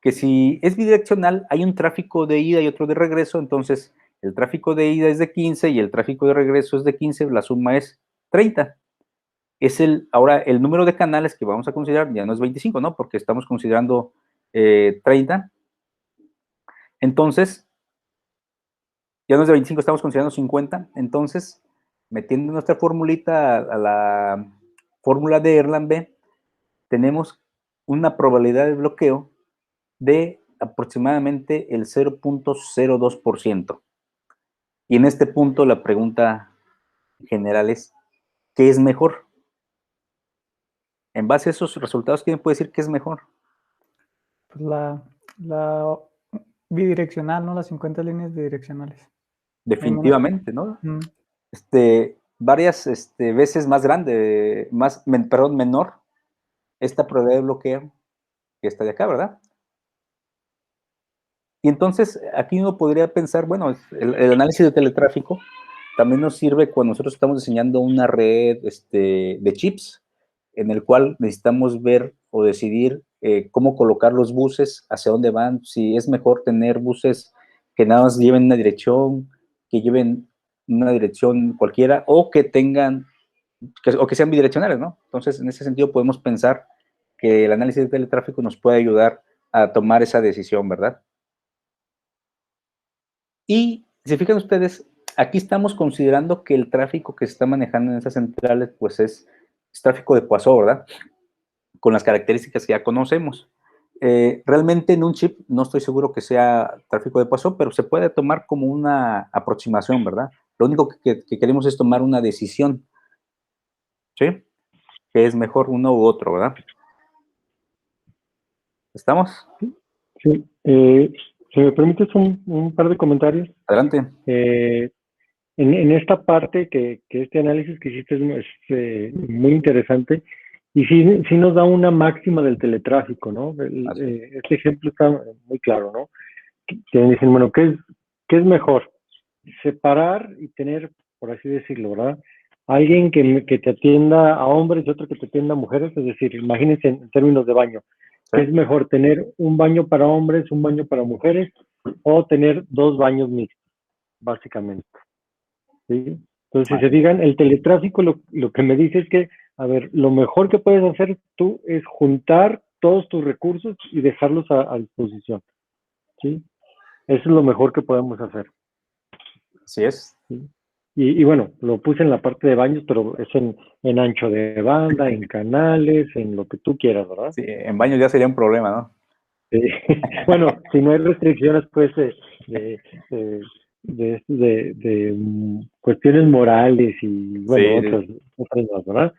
que si es bidireccional, hay un tráfico de ida y otro de regreso, entonces el tráfico de ida es de 15 y el tráfico de regreso es de 15, la suma es 30. Ahora, el número de canales que vamos a considerar ya no es 25, ¿no? Porque estamos considerando 30. Entonces, ya no es de 25, estamos considerando 50, entonces, metiendo nuestra formulita a la fórmula de Erlandt-B, tenemos una probabilidad de bloqueo de aproximadamente el 0.02%. Y en este punto la pregunta general es, ¿qué es mejor? En base a esos resultados, ¿quién puede decir qué es mejor? Pues la bidireccional, ¿no? Las 50 líneas bidireccionales. Definitivamente, ¿no? Mm. Varias veces más grande, menor esta probabilidad de bloqueo que esta de acá, ¿verdad? Y entonces aquí uno podría pensar, bueno, el análisis de teletráfico también nos sirve cuando nosotros estamos diseñando una red de chips, en el cual necesitamos ver o decidir cómo colocar los buses, hacia dónde van, si es mejor tener buses que nada más lleven una dirección, que lleven una dirección cualquiera, o que tengan, o que sean bidireccionales, ¿no? Entonces, en ese sentido podemos pensar que el análisis de teletráfico nos puede ayudar a tomar esa decisión, ¿verdad? Y si fijan ustedes, aquí estamos considerando que el tráfico que se está manejando en esas centrales, pues es tráfico de Poisson, ¿verdad? Con las características que ya conocemos. Realmente en un chip no estoy seguro que sea tráfico de Poisson, pero se puede tomar como una aproximación, ¿verdad? Lo único que queremos es tomar una decisión, ¿sí? Que es mejor uno u otro, ¿verdad? ¿Estamos? Sí. Si me permites un par de comentarios. Adelante. En esta parte que este análisis que hiciste es muy interesante y sí nos da una máxima del teletráfico, ¿no? Este ejemplo está muy claro, ¿no? Que dicen, bueno, ¿qué es mejor? Separar y tener, por así decirlo, ¿verdad? Alguien que te atienda a hombres y otro que te atienda a mujeres, es decir, imagínense en términos de baño. ¿Qué es mejor, tener un baño para hombres, un baño para mujeres o tener 2 baños mixtos, básicamente? ¿Sí? Entonces, si se fijan, el teletráfico lo que me dice es que, a ver, lo mejor que puedes hacer tú es juntar todos tus recursos y dejarlos a disposición. ¿Sí? Eso es lo mejor que podemos hacer. Así es. ¿Sí? Y bueno, lo puse en la parte de baños, pero es en ancho de banda, en canales, en lo que tú quieras, ¿verdad? Sí, en baños ya sería un problema, ¿no? Sí. Bueno, si no hay restricciones, pues, cuestiones morales y, bueno, Sí. otras más, ¿verdad?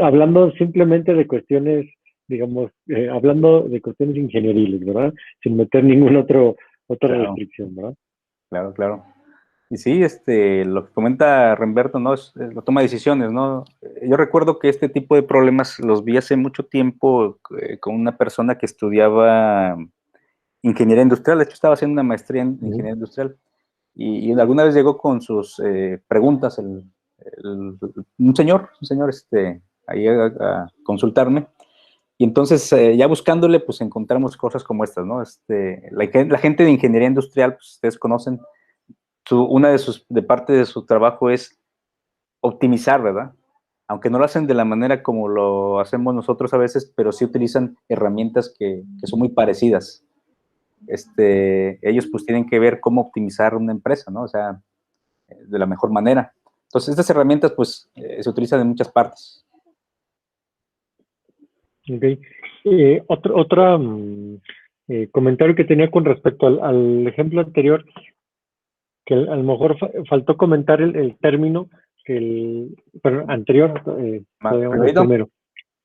Hablando simplemente de cuestiones, digamos, hablando de cuestiones ingenieriles, ¿verdad? Sin meter ninguna otra restricción, ¿verdad? Claro. Y sí, lo que comenta Remberto, ¿no? Es la toma de decisiones, ¿no? Yo recuerdo que este tipo de problemas los vi hace mucho tiempo con una persona que estudiaba ingeniería industrial. De hecho, estaba haciendo una maestría en ingeniería industrial. Y alguna vez llegó con sus preguntas un señor, ahí a consultarme. Y entonces, ya buscándole, pues encontramos cosas como estas, ¿no? La gente de ingeniería industrial, pues ustedes conocen, una de parte de su trabajo es optimizar, ¿verdad? Aunque no lo hacen de la manera como lo hacemos nosotros a veces, pero sí utilizan herramientas que son muy parecidas. Ellos pues tienen que ver cómo optimizar una empresa, ¿no? O sea, de la mejor manera. Entonces, estas herramientas pues se utilizan en muchas partes. Ok. Otro comentario que tenía con respecto al ejemplo anterior, que a lo mejor faltó comentar el término anterior, al primero,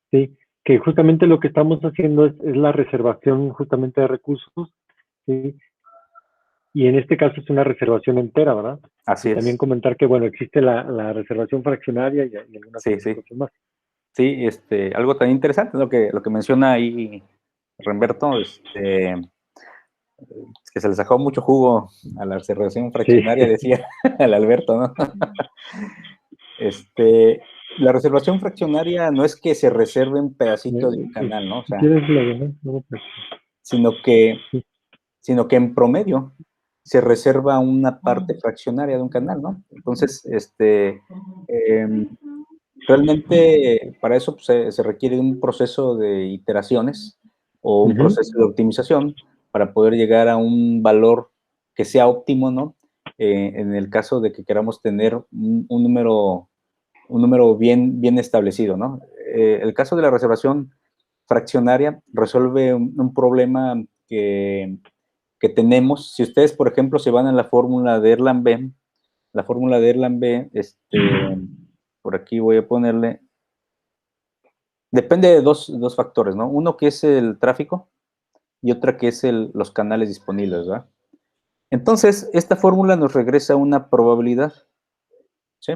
¿sí? Que justamente lo que estamos haciendo es la reservación justamente de recursos, ¿sí? Y en este caso es una reservación entera, ¿verdad? Así y es. también comentar que, bueno, existe la reservación fraccionaria y algunas otras cosas más. Sí, algo tan interesante, lo que menciona ahí Remberto, que se le sacó mucho jugo a la reservación fraccionaria, Sí. decía el Alberto, ¿no? La reservación fraccionaria no es que se reserve un pedacito de un canal, ¿no? O sea, sino que en promedio se reserva una parte fraccionaria de un canal, ¿no? Entonces, realmente para eso pues, se requiere un proceso de iteraciones o un proceso de optimización para poder llegar a un valor que sea óptimo, ¿no? en el caso de que queramos tener un número bien establecido, ¿no? El caso de la reservación fraccionaria resuelve un problema que tenemos. Si ustedes, por ejemplo, se van a la fórmula de Erlang-B, la fórmula de Erlang-B, por aquí voy a ponerle, depende de dos factores, ¿no? Uno que es el tráfico y otra que es los canales disponibles, ¿verdad? Entonces, esta fórmula nos regresa una probabilidad, ¿sí?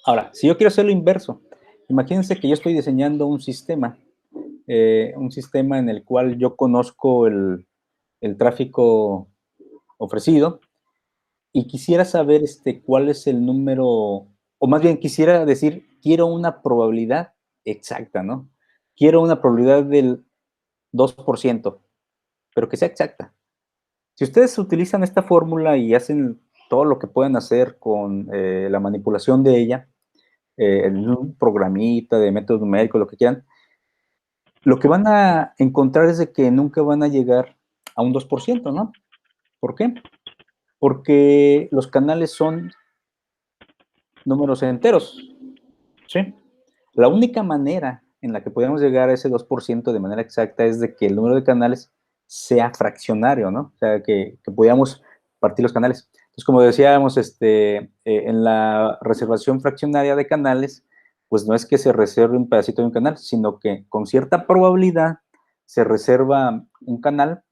Ahora, si yo quiero hacer lo inverso, imagínense que yo estoy diseñando un sistema en el cual yo conozco el tráfico ofrecido y quisiera saber cuál es el número, o más bien quisiera decir, quiero una probabilidad exacta, ¿no? Quiero una probabilidad del 2%, pero que sea exacta. Si ustedes utilizan esta fórmula y hacen todo lo que puedan hacer con la manipulación de ella, en un programita de método numérico, lo que quieran, lo que van a encontrar es de que nunca van a llegar a un 2%, ¿no? ¿Por qué? Porque los canales son números enteros, ¿sí? La única manera en la que podemos llegar a ese 2% de manera exacta es de que el número de canales sea fraccionario, ¿no? O sea, que podamos partir los canales. Entonces, como decíamos, en la reservación fraccionaria de canales, pues no es que se reserve un pedacito de un canal, sino que con cierta probabilidad se reserva un canal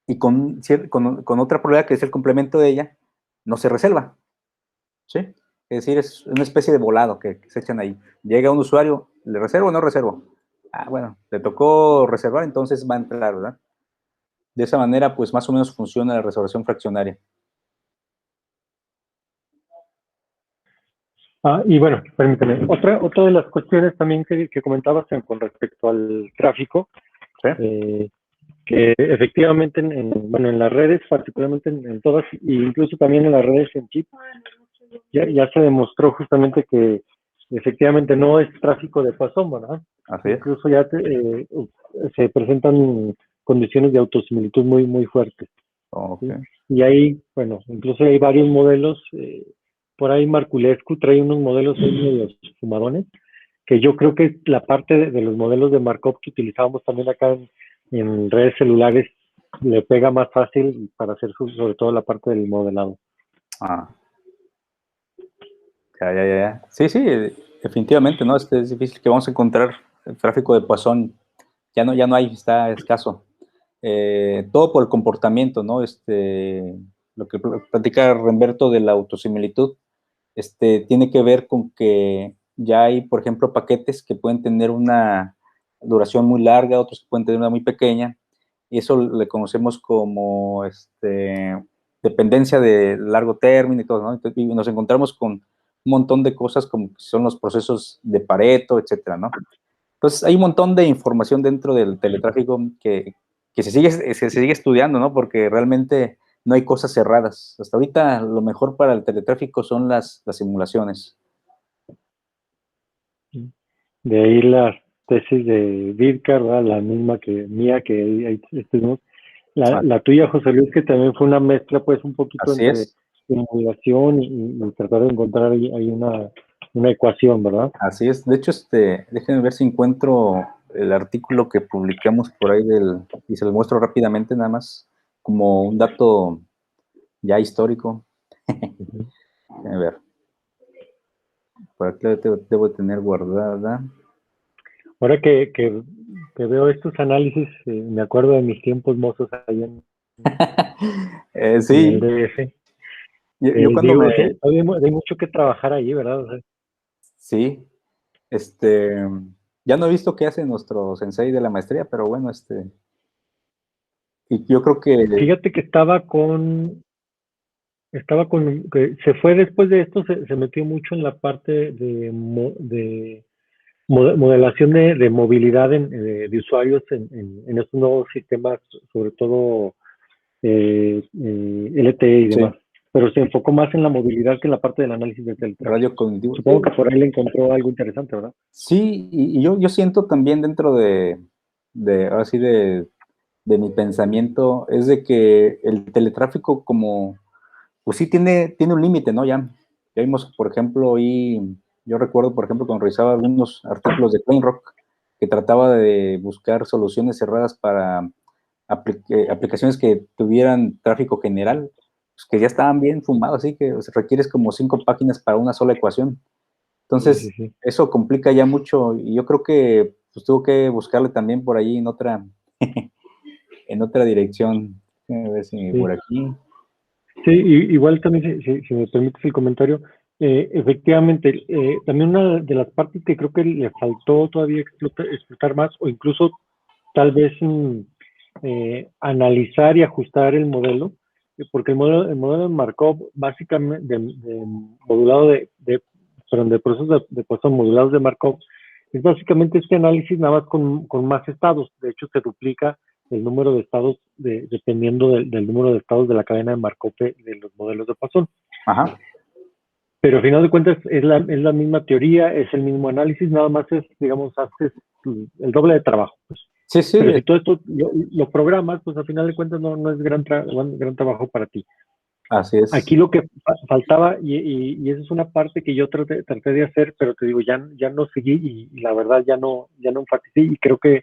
y con otra probabilidad, que es el complemento de ella, no se reserva, ¿sí? Es decir, es una especie de volado que se echan ahí. Llega un usuario, ¿le reservo o no reservo? Ah, bueno, le tocó reservar, entonces va a entrar, ¿verdad? De esa manera, pues más o menos funciona la reservación fraccionaria. Y bueno, permíteme. Otra de las cuestiones también que comentabas con respecto al tráfico, ¿Sí? Que efectivamente bueno, en las redes, particularmente en todas, e incluso también en las redes en chip, ya se demostró justamente que efectivamente no es tráfico de pasón, ¿verdad? Así es. Incluso ya se presentan condiciones de autosimilitud muy fuertes. Okay. ¿Sí? Y ahí, bueno, incluso hay varios modelos, por ahí Marculescu trae unos modelos ahí medio fumadones, que yo creo que la parte de los modelos de Markov que utilizábamos también acá en redes celulares le pega más fácil para hacer sobre todo la parte del modelado. Ah. Ya. Sí, definitivamente, ¿no? Es difícil que vamos a encontrar el tráfico de Poisson. Ya no hay, está escaso. Todo por el comportamiento, ¿no? Lo que platica Remberto de la autosimilitud, tiene que ver con que ya hay, por ejemplo, paquetes que pueden tener una duración muy larga, otros que pueden tener una muy pequeña, y eso le conocemos como dependencia de largo término y todo, ¿no? Entonces, y nos encontramos con un montón de cosas como son los procesos de Pareto, etcétera, ¿no? Entonces, hay un montón de información dentro del teletráfico que se sigue estudiando, ¿no? Porque realmente no hay cosas cerradas. Hasta ahorita lo mejor para el teletráfico son las simulaciones. De ahí la tesis de Vidkar, la misma que mía, que ahí estuvimos. La tuya, José Luis, que también fue una mezcla, pues, un poquito Así entre es. simulación y tratar de encontrar ahí una ecuación, ¿verdad? Así es. De hecho, déjenme ver si encuentro el artículo que publicamos por ahí y se lo muestro rápidamente, nada más, como un dato ya histórico. A ver. Por aquí debo tener guardada. Ahora que veo estos análisis, me acuerdo de mis tiempos mozos ahí en Sí. el DF. Yo cuando Digo, hay mucho que trabajar ahí, ¿verdad? O sea, sí, ya no he visto qué hace nuestro sensei de la maestría, pero bueno, y yo creo que... Fíjate que que se fue después de esto, se metió mucho en la parte de modelación de movilidad de usuarios en estos nuevos sistemas, sobre todo LTE y demás. Sí, Pero se enfocó más en la movilidad que en la parte del análisis de teletráfico. radio cognitivo. Supongo que por ahí le encontró algo interesante, ¿verdad? Sí, y yo siento también dentro ahora sí de mi pensamiento, es de que el teletráfico como pues sí tiene un límite, ¿no? Ya vimos, por ejemplo, y yo recuerdo, por ejemplo, cuando revisaba algunos artículos de CoinRock, que trataba de buscar soluciones cerradas para aplicaciones que tuvieran tráfico general, pues que ya estaban bien fumados, así que requieres como 5 páginas para una sola ecuación. Entonces, Sí. eso complica ya mucho, y yo creo que pues tuvo que buscarle también por ahí en otra, en otra dirección. A ver si Sí. por aquí. Sí, igual también, si me permites el comentario, efectivamente, también una de las partes que creo que le faltó todavía explotar más, o incluso tal vez analizar y ajustar el modelo, porque el modelo de Markov, básicamente, de modulado perdón, de procesos de ecuación modulados de Markov, es básicamente este análisis nada más con más estados. De hecho, se duplica el número de estados dependiendo del número de estados de la cadena de Markov de los modelos de Poisson. Ajá. Pero al final de cuentas es la misma teoría, es el mismo análisis, nada más es, digamos, haces el doble de trabajo. Pues. Sí, sí. Pero si todo esto lo programas, pues al final de cuentas no es gran trabajo para ti. Así es. Aquí lo que faltaba, y esa es una parte que yo traté de hacer, pero te digo, ya no seguí y la verdad ya no enfaticé, y creo que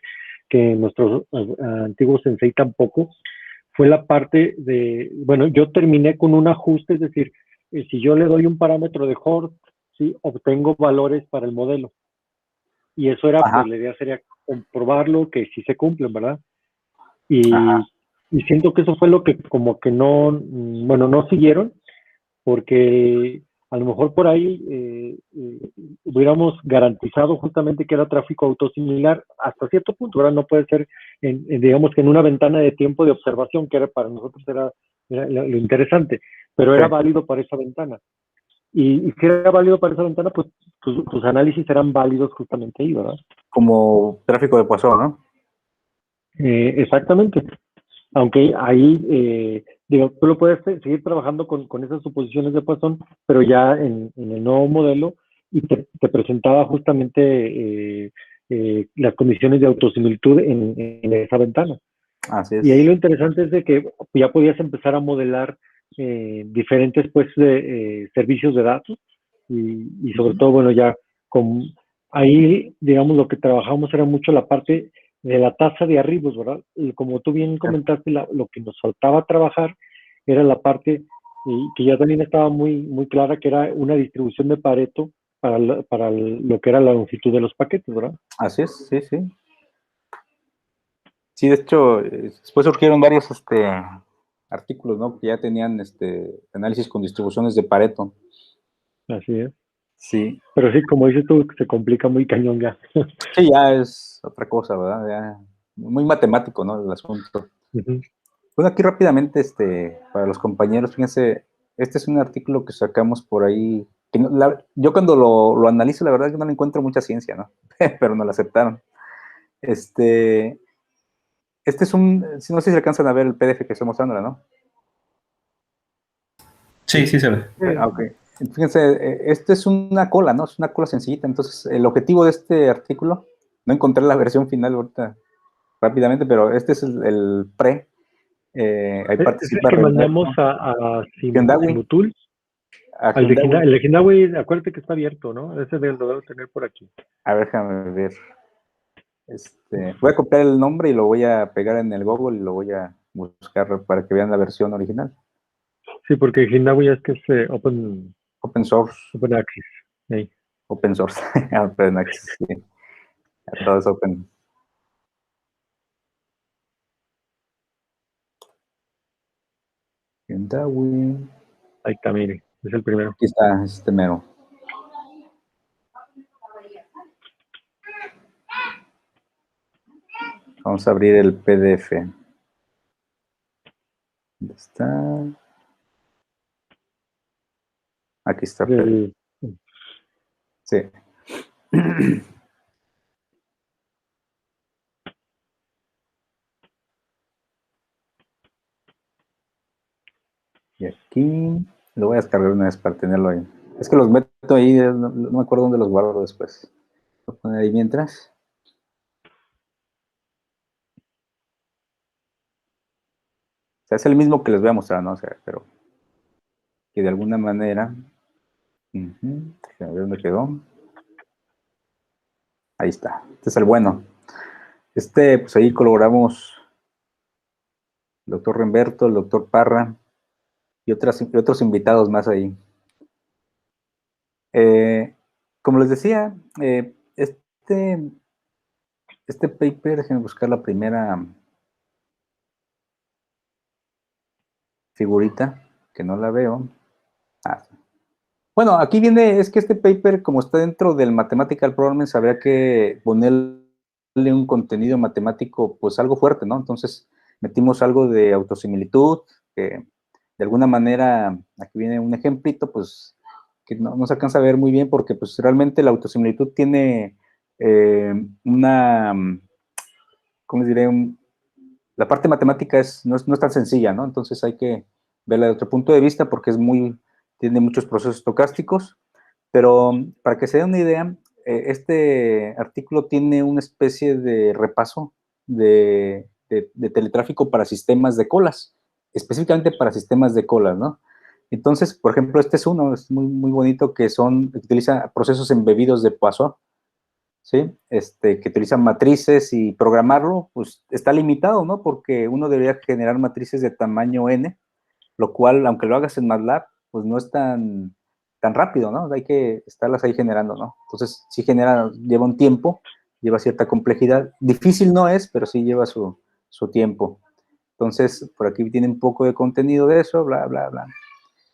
nuestro antiguo sensei tampoco, fue la parte de, bueno, yo terminé con un ajuste, es decir, si yo le doy un parámetro de Hort, ¿sí? Obtengo valores para el modelo. Y eso era, Ajá. pues la idea sería comprobarlo, que sí se cumplen, ¿verdad? Y, Ajá. y siento que eso fue lo que como que no, bueno, no siguieron, porque a lo mejor por ahí hubiéramos garantizado justamente que era tráfico autosimilar hasta cierto punto. Ahora no puede ser, digamos que en una ventana de tiempo de observación, que era para nosotros era lo interesante, pero Sí. era válido para esa ventana. Y si era válido para esa ventana, pues tus análisis eran válidos justamente ahí, ¿verdad? Como tráfico de Poisson, ¿no? Exactamente. Aunque ahí, digo, tú lo puedes seguir trabajando con esas suposiciones de Poisson, pero ya en el nuevo modelo, y te presentaba justamente las condiciones de autosimilitud en esa ventana. Así Y ahí es. lo interesante es de que ya podías empezar a modelar diferentes pues servicios de datos, y sobre todo, bueno, ya con ahí, digamos, lo que trabajamos era mucho la parte de la tasa de arribos, ¿verdad? Y como tú bien comentaste, lo que nos faltaba trabajar era la parte que ya también estaba muy clara, que era una distribución de Pareto para lo que era la longitud de los paquetes, ¿verdad? Así es, sí, sí. Sí, de hecho, después surgieron varios artículos, ¿no? Que ya tenían análisis con distribuciones de Pareto. Así es. Sí. Pero sí, como dices tú, se complica muy cañón ya. Sí, ya es otra cosa, ¿verdad? Ya, muy matemático, ¿no? El asunto. Uh-huh. Bueno, aquí rápidamente, para los compañeros, fíjense, este es un artículo que sacamos por ahí. Que yo cuando lo analizo, la verdad es que no le encuentro mucha ciencia, ¿no? Pero no lo aceptaron. Este es no sé si alcanzan a ver el PDF que estoy mostrando, ¿no? Sí, sí se ve. Ok. Fíjense, este es una cola, ¿no? Es una cola sencillita. Entonces, el objetivo de este artículo, no encontré la versión final ahorita rápidamente, pero este es el pre. Ahí Es el participa que Renato mandamos a Hyundawi, Simutul. a Al de Hyundawi. El de Hindawi, acuérdate que está abierto, ¿no? Ese lo debo tener por aquí. A ver, déjame ver. Voy a copiar el nombre y lo voy a pegar en el Google y lo voy a buscar para que vean la versión original. Sí, porque Hindawi es que es Open source. open access. Sí. Open source. Open access, sí. Todo es open. Hyundawi. Ahí está, mire, es el primero. Aquí está este mero. Vamos a abrir el PDF. ¿Dónde está? Aquí está el PDF. Sí. Y aquí lo voy a descargar una vez para tenerlo ahí. Es que los meto ahí, no me acuerdo dónde los guardo después. Voy a poner ahí mientras. O sea, es el mismo que les voy a mostrar, ¿no? O sea, pero que de alguna manera, déjame ver dónde quedó. Ahí está, este es el bueno. Pues ahí colaboramos el doctor Remberto, el doctor Parra y otros invitados más ahí. Como les decía, este paper, déjenme buscar la primera figurita, que no la veo. Bueno, aquí viene, es que este paper, como está dentro del Mathematical Problems, habría que ponerle un contenido matemático, pues algo fuerte, ¿no? Entonces, metimos algo de autosimilitud, que de alguna manera, aquí viene un ejemplito, pues, que no se alcanza a ver muy bien, porque pues realmente la autosimilitud tiene ¿cómo les diré? La parte matemática no es tan sencilla, ¿no? Entonces hay que verla de otro punto de vista porque tiene muchos procesos estocásticos, pero para que se den una idea, este artículo tiene una especie de repaso de teletráfico para sistemas de colas, específicamente para sistemas de colas, ¿no? Entonces, por ejemplo, este es uno, es muy bonito, que utiliza procesos embebidos de Poisson, ¿sí? Que utilizan matrices, y programarlo, pues está limitado, ¿no? Porque uno debería generar matrices de tamaño n, lo cual, aunque lo hagas en MATLAB, pues no es tan rápido, ¿no? Hay que estarlas ahí generando, ¿no? Entonces, sí lleva un tiempo, lleva cierta complejidad. Difícil no es, pero sí lleva su tiempo. Entonces, por aquí tiene un poco de contenido de eso, bla, bla, bla.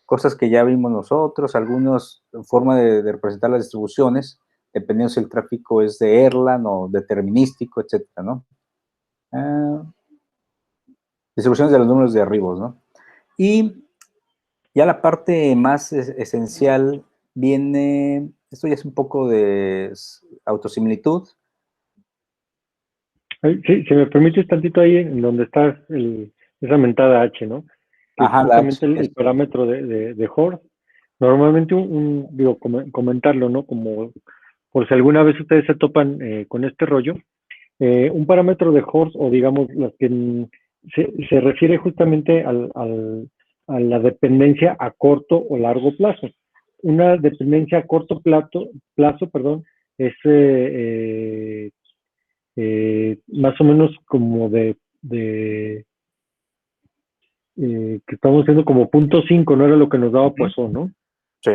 Cosas que ya vimos nosotros, algunos forma de representar las distribuciones, dependiendo si el tráfico es de Erlang o determinístico, etcétera, ¿no? Distribuciones de los números de arribos, ¿no? Y ya la parte más esencial viene, esto ya es un poco de autosimilitud. Sí, si me permites tantito ahí en donde está esa mentada H, ¿no? Que Ajá, es justamente el parámetro de Horst. Normalmente, digo, comentarlo, ¿no? Como por si alguna vez ustedes se topan con este rollo, un parámetro de Horst, o digamos, las que se refiere justamente a la dependencia a corto o largo plazo. Una dependencia a corto plazo, perdón, es más o menos como que estamos haciendo como 0.5, no era lo que nos daba Poisson, ¿no? Sí.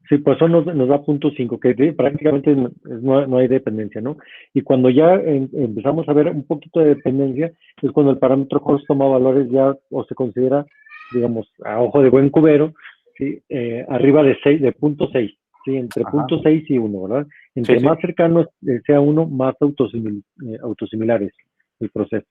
Sí, Poisson nos da 0.5, que prácticamente no hay dependencia, ¿no? Y cuando ya empezamos a ver un poquito de dependencia, es cuando el parámetro Horst toma valores ya, o se considera, digamos, a ojo de buen cubero, ¿sí? Arriba de 0.6, ¿sí? Entre 0.6 y 1, ¿verdad? Entre más cercanos sea 1, más autosimilares el proceso.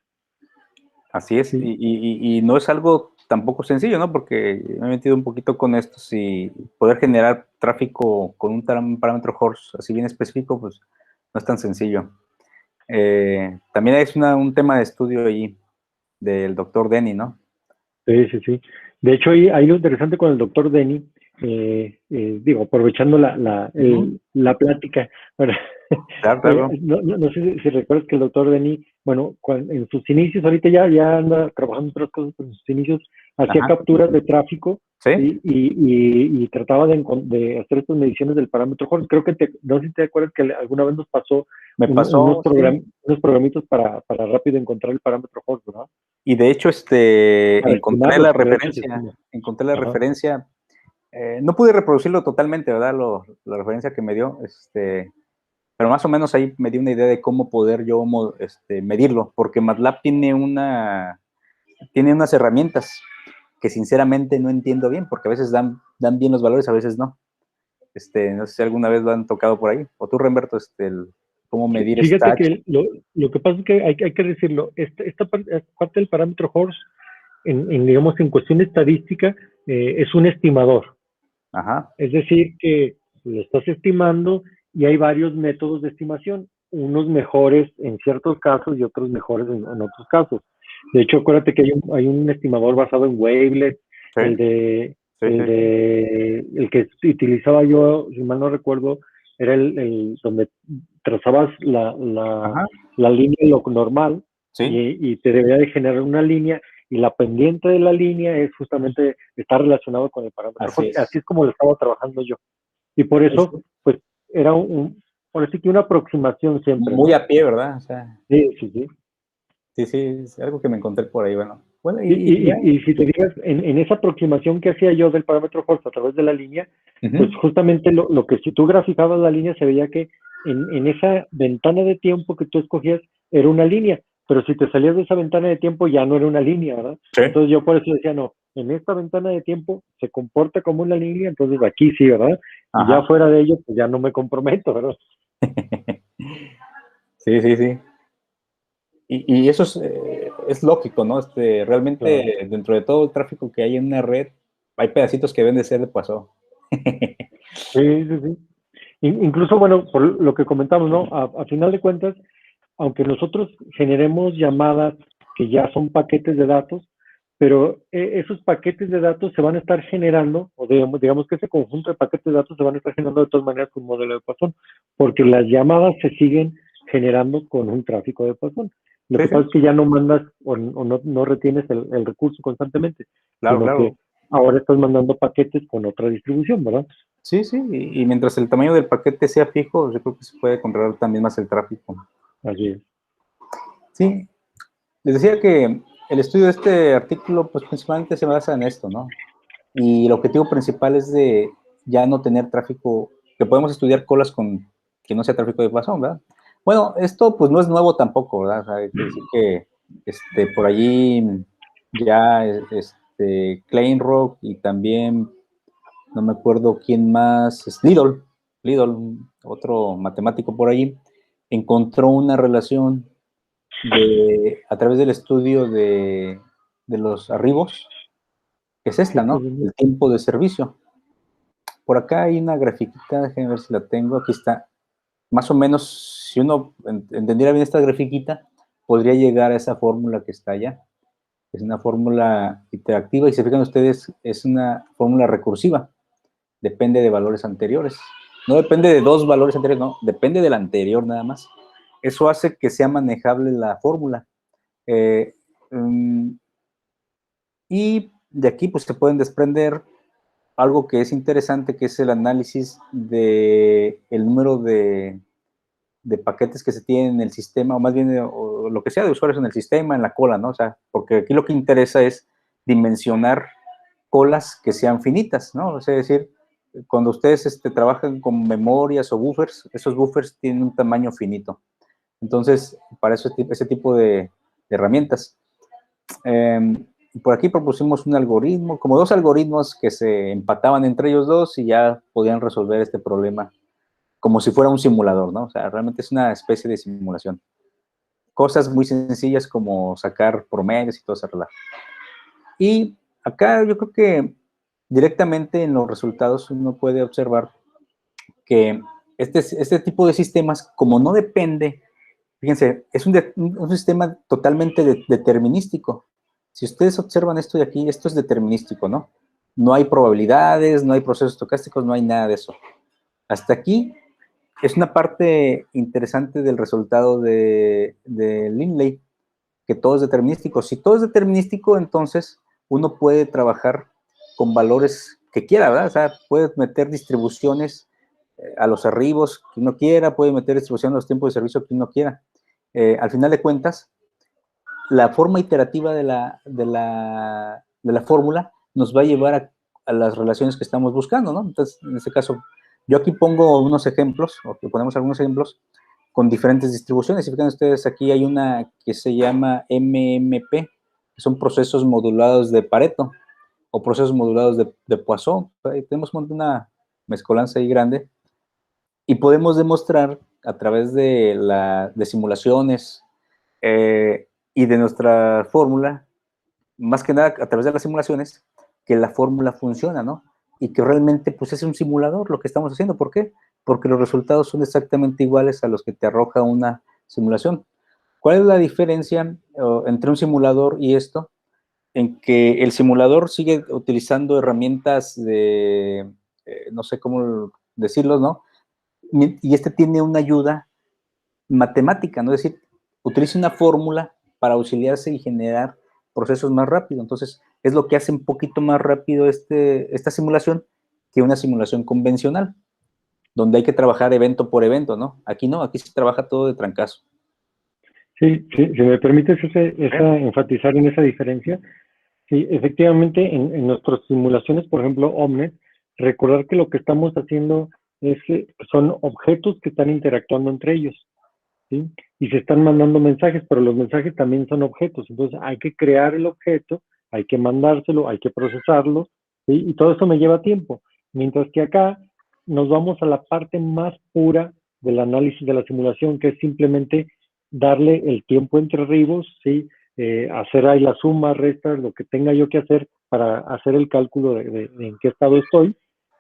Así es, sí. Y no es algo tampoco sencillo, ¿no? Porque me he metido un poquito con esto, si poder generar tráfico con un parámetro Horst así bien específico, pues no es tan sencillo. También es un tema de estudio ahí del doctor Denny, ¿no? Sí. De hecho, hay lo interesante con el doctor Denny, digo, aprovechando la plática, Claro. no sé si recuerdas que el doctor Denny, bueno, en sus inicios, ahorita ya anda trabajando otras cosas, pero en sus inicios hacía capturas de tráfico, ¿sí? Y trataba de hacer estas mediciones del parámetro Horst. Creo que no sé si te acuerdas que alguna vez nos pasó unos programitos para rápido encontrar el parámetro Horst, ¿verdad? Y de hecho, encontré la referencia. No pude reproducirlo totalmente, ¿verdad? La referencia que me dio, pero más o menos ahí me dio una idea de cómo poder yo medirlo, porque MATLAB tiene unas herramientas que sinceramente no entiendo bien, porque a veces dan bien los valores, a veces no. No sé si alguna vez lo han tocado por ahí, o tú, Remberto, cómo medir Fíjate esta que lo que pasa es que hay que decirlo, esta parte del parámetro Horst, digamos, en cuestión estadística, es un estimador. Ajá. Es decir, que lo estás estimando y hay varios métodos de estimación, unos mejores en ciertos casos y otros mejores en otros casos. De hecho, acuérdate que hay un estimador basado en wavelet, Sí. el que utilizaba yo, si mal no recuerdo, era el donde trazabas la línea normal, y te debería de generar una línea, y la pendiente de la línea es justamente, está relacionado con el parámetro Así J. es. Así es como lo estaba trabajando yo. Y por eso, pues, era por así que una aproximación siempre, Muy ¿no? a pie, ¿verdad? O sea, Sí, sí, sí. sí, es algo que me encontré por ahí, bueno. Bueno, Y si te digas, en esa aproximación que hacía yo del parámetro Horst a través de la línea, pues Ujú. justamente lo que si tú graficabas la línea se veía que en esa ventana de tiempo que tú escogías era una línea, pero si te salías de esa ventana de tiempo ya no era una línea, ¿verdad? Sí. Entonces yo por eso decía, no, en esta ventana de tiempo se comporta como una línea, entonces aquí sí, ¿verdad? Y ya Ajá. fuera de ello, pues ya no me comprometo, ¿verdad? Sí. Y eso es lógico, ¿no? Claro. Realmente, dentro de todo el tráfico que hay en una red, hay pedacitos que deben de ser de paso. Sí, sí, sí. Incluso, bueno, por lo que comentamos, ¿no? A final de cuentas, aunque nosotros generemos llamadas que ya son paquetes de datos, pero esos paquetes de datos se van a estar generando, o digamos que ese conjunto de paquetes de datos se van a estar generando de todas maneras con un modelo de Poisson, porque las llamadas se siguen generando con un tráfico de Poisson. Lo Sí, que sí, pasa es que ya no mandas o no retienes el recurso constantemente, claro, sino que claro. ahora estás mandando paquetes con otra distribución, ¿verdad? Sí, y mientras el tamaño del paquete sea fijo, yo creo que se puede controlar también más el tráfico. Así es. Sí, les decía que el estudio de este artículo, pues principalmente se basa en esto, ¿no? Y el objetivo principal es de ya no tener tráfico, que podemos estudiar colas con que no sea tráfico de Poisson, ¿verdad? Bueno, esto pues no es nuevo tampoco, ¿verdad? O sea, hay que decir que por allí ya Kleinrock y también, no me acuerdo quién más, es Lidl, otro matemático por allí, encontró una relación a través del estudio de los arribos, que es esta, ¿no? Ujú. El tiempo de servicio. Por acá hay una grafiquita, déjenme ver si la tengo, aquí está. Más o menos, si uno entendiera bien esta grafiquita, podría llegar a esa fórmula que está allá. Es una fórmula interactiva y si se fijan ustedes, es una fórmula recursiva. Depende de valores anteriores. No depende de dos valores anteriores, no, depende del anterior nada más. Eso hace que sea manejable la fórmula. Eh, um, y de aquí pues se pueden desprender algo que es interesante, que es el análisis de el número de paquetes que se tienen en el sistema, o más bien o lo que sea de usuarios en el sistema, en la cola, ¿no? O sea, porque aquí lo que interesa es dimensionar colas que sean finitas, ¿no? O sea, es decir, cuando ustedes trabajan con memorias o buffers, esos buffers tienen un tamaño finito. Entonces, para eso ese tipo de herramientas. Por aquí propusimos un algoritmo, como dos algoritmos que se empataban entre ellos dos y ya podían resolver este problema como si fuera un simulador, ¿no? O sea, realmente es una especie de simulación. Cosas muy sencillas como sacar promedios y todo ese relajo. Y acá yo creo que directamente en los resultados uno puede observar que este tipo de sistemas, como no depende, fíjense, es un sistema totalmente determinístico. Si ustedes observan esto de aquí, esto es determinístico, ¿no? No hay probabilidades, no hay procesos estocásticos, no hay nada de eso. Hasta aquí es una parte interesante del resultado de Linley, que todo es determinístico. Si todo es determinístico, entonces uno puede trabajar con valores que quiera, ¿verdad? O sea, puede meter distribuciones a los arribos que uno quiera, puede meter distribución a los tiempos de servicio que uno quiera. Al final de cuentas, la forma iterativa de la fórmula nos va a llevar a las relaciones que estamos buscando, ¿no? Entonces, en este caso, yo aquí pongo unos ejemplos, o que ponemos algunos ejemplos, con diferentes distribuciones. Si fijan ustedes, aquí hay una que se llama MMP, que son procesos modulados de Pareto, o procesos modulados de Poisson. Ahí tenemos una mezcolanza ahí grande, y podemos demostrar a través de simulaciones y de nuestra fórmula, más que nada a través de las simulaciones, que la fórmula funciona, ¿no? Y que realmente pues es un simulador lo que estamos haciendo. ¿Por qué? Porque los resultados son exactamente iguales a los que te arroja una simulación. ¿Cuál es la diferencia entre un simulador y esto? En que el simulador sigue utilizando herramientas no sé cómo decirlo, ¿no? Y este tiene una ayuda matemática, ¿no? Es decir, utiliza una fórmula para auxiliarse y generar procesos más rápido. Entonces, es lo que hace un poquito más rápido esta simulación que una simulación convencional, donde hay que trabajar evento por evento, ¿no? Aquí no, aquí se trabaja todo de trancazo. Sí, sí, si me permites enfatizar en esa diferencia. Sí, efectivamente, en nuestras simulaciones, por ejemplo, Omnet, recordar que lo que estamos haciendo es que son objetos que están interactuando entre ellos, ¿sí? Y se están mandando mensajes, pero los mensajes también son objetos. Entonces, hay que crear el objeto, hay que mandárselo, hay que procesarlo, ¿sí? Y todo eso me lleva tiempo. Mientras que acá nos vamos a la parte más pura del análisis de la simulación, que es simplemente darle el tiempo entre ribos, ¿sí? Hacer ahí la suma, resta, lo que tenga yo que hacer para hacer el cálculo de en qué estado estoy,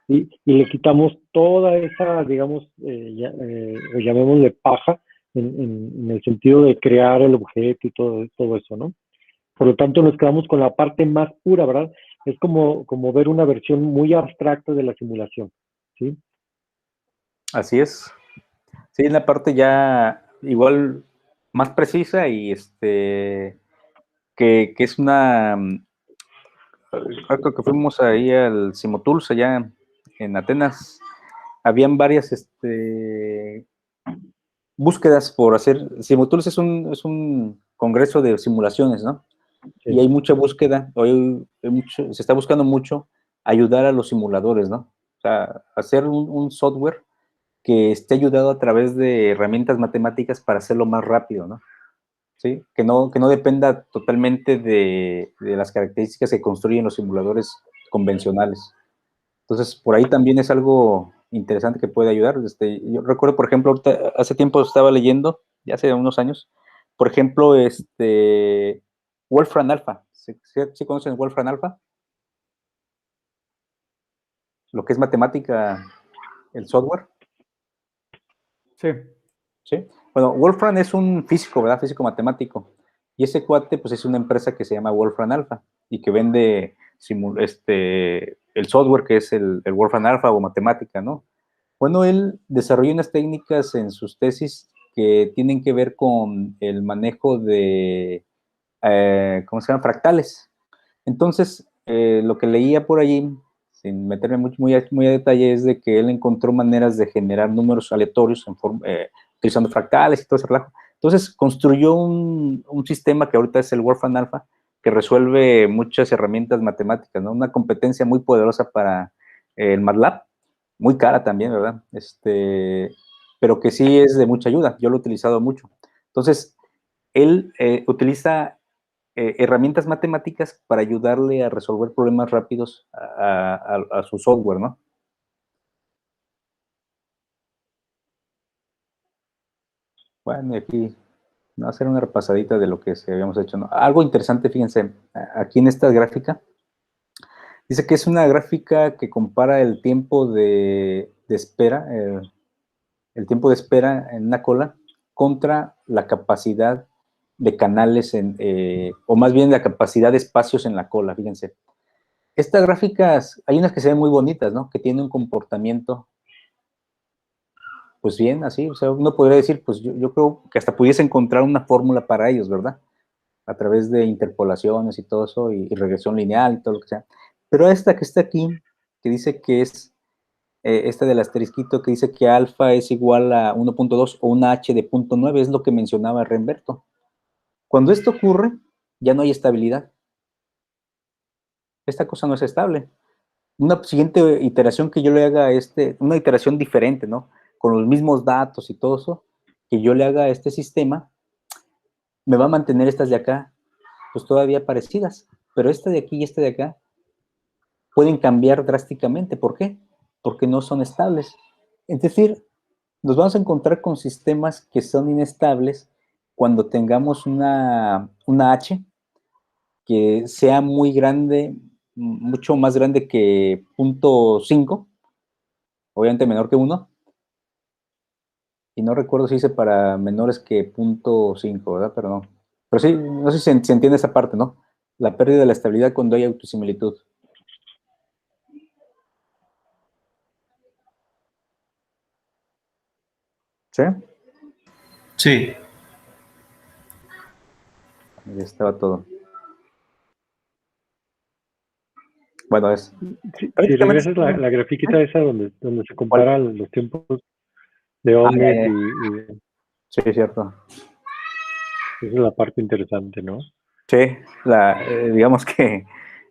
y le quitamos toda esa, digamos, o llamémosle paja, en el sentido de crear el objeto y todo eso, ¿no? Por lo tanto, nos quedamos con la parte más pura, ¿verdad? Es como ver una versión muy abstracta de la simulación, ¿sí? Así es. Sí, en la parte ya igual más precisa y que es una, creo que fuimos ahí al Simotools allá en Atenas, habían varias búsquedas por hacer. Simotools es un congreso de simulaciones, ¿no? Y Sí. hay mucha búsqueda, se está buscando mucho ayudar a los simuladores, ¿no? O sea, hacer un software que esté ayudado a través de herramientas matemáticas para hacerlo más rápido, ¿no? ¿Sí? Que no dependa totalmente de las características que construyen los simuladores convencionales. Entonces, por ahí también es algo interesante que puede ayudar. Yo recuerdo, por ejemplo, hace tiempo estaba leyendo, ya hace unos años, por ejemplo, Wolfram Alpha. ¿Sí conocen Wolfram Alpha? Lo que es matemática, el software. Sí. ¿Sí? Bueno, Wolfram es un físico, ¿verdad? Físico matemático. Y ese cuate, pues es una empresa que se llama Wolfram Alpha y que vende el software que es el Wolfram Alpha o matemática, ¿no? Bueno, él desarrolló unas técnicas en sus tesis que tienen que ver con el manejo de, ¿cómo se llama? Fractales. Entonces, lo que leía por allí, sin meterme muy a detalle, es de que él encontró maneras de generar números aleatorios utilizando fractales y todo ese relajo. Entonces, construyó un sistema que ahorita es el Wolfram Alpha, que resuelve muchas herramientas matemáticas, ¿no? Una competencia muy poderosa para el MATLAB, muy cara también, ¿verdad? Pero que sí es de mucha ayuda. Yo lo he utilizado mucho. Entonces, él utiliza herramientas matemáticas para ayudarle a resolver problemas rápidos a su software, ¿no? Bueno, y aquí vamos a hacer una repasadita de lo que habíamos hecho, ¿no? Algo interesante, fíjense, aquí en esta gráfica, dice que es una gráfica que compara el tiempo de espera, el tiempo de espera en una cola contra la capacidad de canales, o más bien la capacidad de espacios en la cola, fíjense. Estas gráficas, hay unas que se ven muy bonitas, ¿no? Que tienen un comportamiento, pues bien, así, o sea, uno podría decir, pues yo creo que hasta pudiese encontrar una fórmula para ellos, ¿verdad? A través de interpolaciones y todo eso, y regresión lineal y todo lo que sea. Pero esta que está aquí, que dice que es, esta del asterisquito, que dice que alfa es igual a 1.2 o una h de 0.9, es lo que mencionaba Renberto. Cuando esto ocurre, ya no hay estabilidad. Esta cosa no es estable. Una siguiente iteración que yo le haga una iteración diferente, ¿no? Con los mismos datos y todo eso, que yo le haga a este sistema, me va a mantener estas de acá, pues todavía parecidas, pero esta de aquí y esta de acá pueden cambiar drásticamente. ¿Por qué? Porque no son estables. Es decir, nos vamos a encontrar con sistemas que son inestables cuando tengamos una H que sea muy grande, mucho más grande que 0.5, obviamente menor que 1, y no recuerdo si dice para menores que 0.5, ¿verdad? Pero no. Pero sí, no sé si se entiende esa parte, ¿no? La pérdida de la estabilidad cuando hay autosimilitud. ¿Sí? Sí. Ya estaba todo. Bueno, es Si prácticamente regresas la grafiquita esa donde se comparan los tiempos de ya, Omnet ya. y Sí, es cierto. esa es la parte interesante, ¿no? Sí, digamos que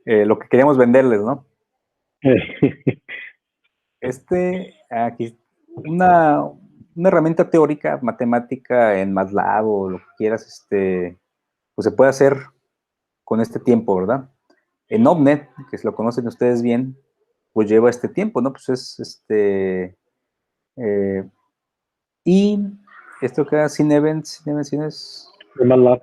lo que queríamos venderles, ¿no? Aquí, una herramienta teórica, matemática en MATLAB o lo que quieras, pues se puede hacer con este tiempo, ¿verdad? En Omnet, que lo conocen ustedes bien, pues lleva este tiempo, ¿no? Pues es y esto que es Cinevents, De MATLAB.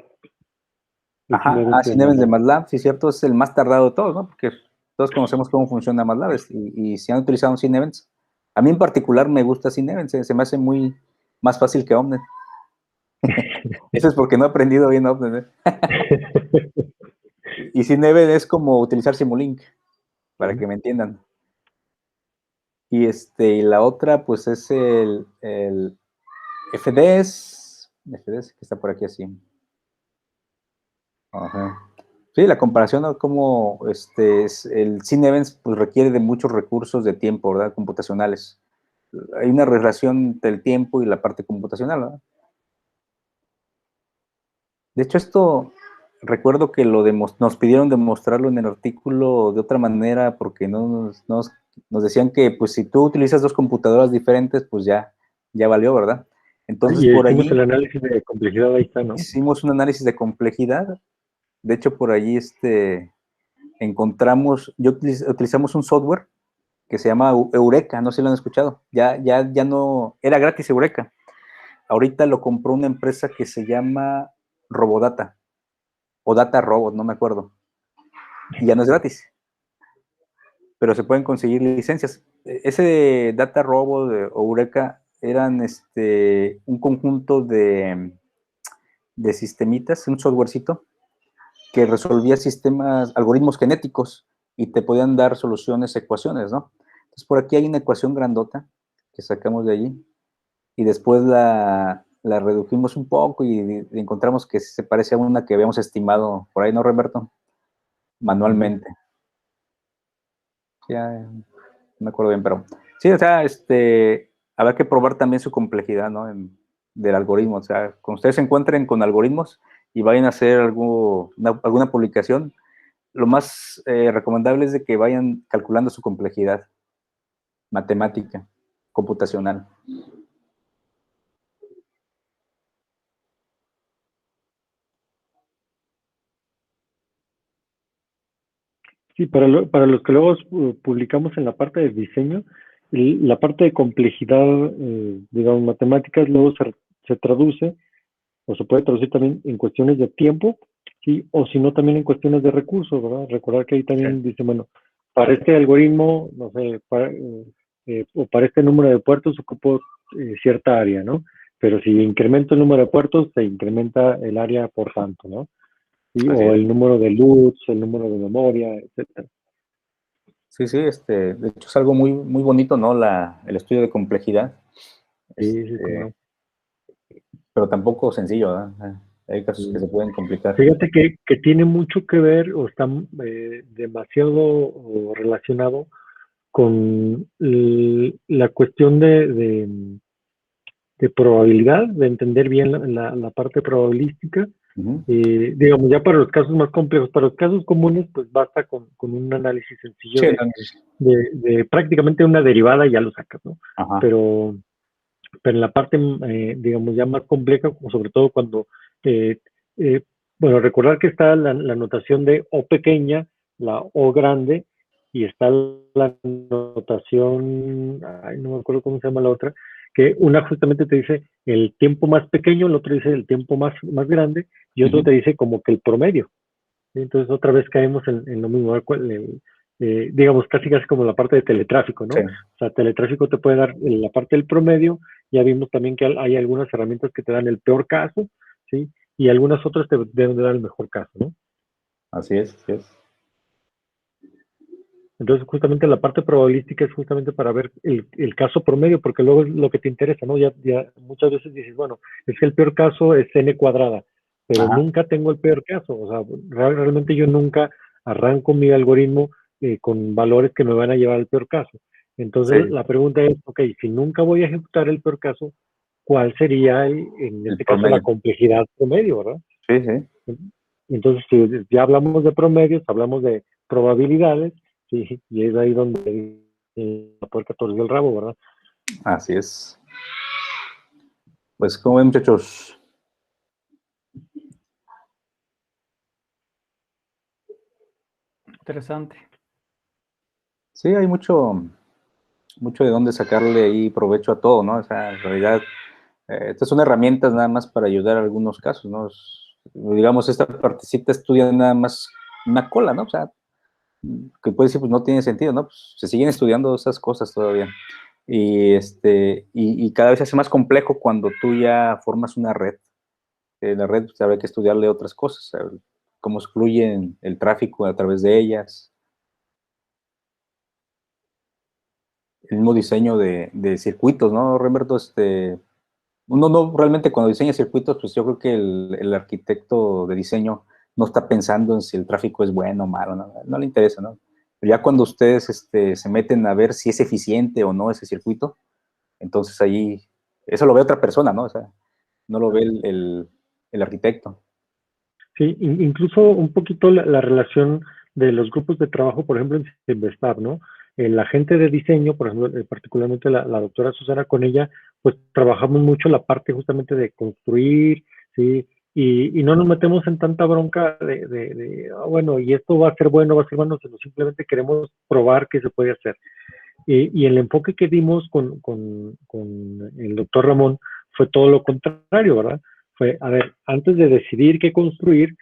ajá, Cinevents de MATLAB, sí, cierto, es el más tardado de todos, ¿no? Porque todos conocemos cómo funciona MATLAB y si han utilizado un Cinevents, a mí en particular me gusta Cinevents, se me hace muy más fácil que Omnet. Eso es porque no he aprendido bien Omnet, ¿eh? Y Cinevents es como utilizar Simulink, para que me entiendan. Y la otra, pues es el FDS, que está por aquí así. Ajá. Sí, la comparación a cómo el Cinevents pues, requiere de muchos recursos de tiempo, ¿verdad? Computacionales. Hay una relación del tiempo y la parte computacional, ¿verdad? De hecho, esto recuerdo que nos pidieron demostrarlo en el artículo de otra manera porque nos decían que pues si tú utilizas dos computadoras diferentes, pues ya valió, ¿verdad? Entonces Y por hicimos allí el análisis de complejidad, ahí está, ¿no? hicimos un análisis de complejidad. De hecho, por allí utilizamos un software que se llama Eureka, no sé si lo han escuchado. Ya no, era gratis Eureka. Ahorita lo compró una empresa que se llama Robodata o Data Robot, no me acuerdo. Y ya no es gratis, pero se pueden conseguir licencias. Ese Data Robot o Eureka eran un conjunto de sistemitas, un softwarecito que resolvía algoritmos genéticos y te podían dar soluciones, ecuaciones, ¿no? Entonces por aquí hay una ecuación grandota que sacamos de allí y después la redujimos un poco y encontramos que se parece a una que habíamos estimado por ahí, ¿no, Roberto? Manualmente. Ya no me acuerdo bien, pero sí, o sea, habrá que probar también su complejidad, ¿no? Del algoritmo, o sea, cuando ustedes se encuentren con algoritmos y vayan a hacer alguna publicación, lo más recomendable es de que vayan calculando su complejidad matemática, computacional. Sí, para los que luego publicamos en la parte de diseño, la parte de complejidad, digamos, matemáticas, luego se traduce o se puede traducir también en cuestiones de tiempo, ¿sí? O si no, también en cuestiones de recursos, ¿verdad? Recordar que ahí también dice, bueno, para este algoritmo, no sé, o para este número de puertos ocupo cierta área, ¿no? Pero si incremento el número de puertos, se incrementa el área por tanto, ¿no? ¿Sí? O el número de LUTs, el número de memoria, etcétera. Sí, sí, de hecho es algo muy, muy bonito, ¿no? El estudio de complejidad. Sí, sí, cómo no. Pero tampoco sencillo, ¿verdad? Hay casos que se pueden complicar. Fíjate que tiene mucho que ver o está demasiado relacionado con la cuestión de probabilidad, de entender bien la parte probabilística. Uh-huh. Digamos, ya para los casos más complejos, para los casos comunes, pues basta con un análisis sencillo Sí, de prácticamente una derivada y ya lo sacas, ¿no? ajá. Pero en la parte, digamos, ya más compleja, sobre todo cuando, bueno, recordar que está la notación de O pequeña, la O grande, y está la notación, ay, no me acuerdo cómo se llama la otra, que una justamente te dice el tiempo más pequeño, el otro dice el tiempo más grande, y otro te dice como que el promedio. Entonces otra vez caemos en lo mismo, digamos casi como la parte de teletráfico, ¿no? Sí. O sea, teletráfico te puede dar la parte del promedio, ya vimos también que hay algunas herramientas que te dan el peor caso, ¿sí? Y algunas otras te deben de dar el mejor caso, ¿no? Así es, así es. Entonces, justamente la parte probabilística es justamente para ver el caso promedio, porque luego es lo que te interesa, ¿no? Ya muchas veces dices, bueno, es que el peor caso es n cuadrada, pero Ajá. nunca tengo el peor caso. O sea, realmente yo nunca arranco mi algoritmo con valores que me van a llevar al peor caso. Entonces, Sí. la pregunta es, ok, si nunca voy a ejecutar el peor caso, ¿cuál sería, en este caso, la promedio. complejidad promedio, verdad? Sí, sí. Entonces, si ya hablamos de promedios, hablamos de probabilidades, ¿sí? Y es ahí donde la puerca torció el rabo, ¿verdad? Así es. Pues, ¿cómo ven, muchachos? Interesante. Sí, hay mucho de dónde sacarle ahí provecho a todo, ¿no? O sea, en realidad, estas son herramientas nada más para ayudar a algunos casos, ¿no? Digamos, esta partecita estudia nada más una cola, ¿no? O sea, que puede decir, pues no tiene sentido, ¿no? Pues se siguen estudiando esas cosas todavía. Y cada vez se hace más complejo cuando tú ya formas una red. La red, pues, habrá que estudiarle otras cosas, saber cómo fluye el tráfico a través de ellas, el mismo diseño de circuitos, ¿no, Remberto? Uno no realmente cuando diseña circuitos, pues yo creo que el arquitecto de diseño no está pensando en si el tráfico es bueno o malo, no le interesa, ¿no? Pero ya cuando ustedes se meten a ver si es eficiente o no ese circuito, entonces ahí, eso lo ve otra persona, ¿no? O sea, no lo ve el arquitecto. Sí, incluso un poquito la relación de los grupos de trabajo, por ejemplo, en Simvestab, ¿no? La gente de diseño, por ejemplo, particularmente la doctora Susana, con ella, pues trabajamos mucho la parte justamente de construir, ¿sí? Y no nos metemos en tanta bronca bueno, y esto va a ser bueno, va a ser bueno, sino simplemente queremos probar que se puede hacer. Y el enfoque que dimos con el doctor Ramón fue todo lo contrario, ¿verdad? Fue, a ver, antes de decidir qué construir,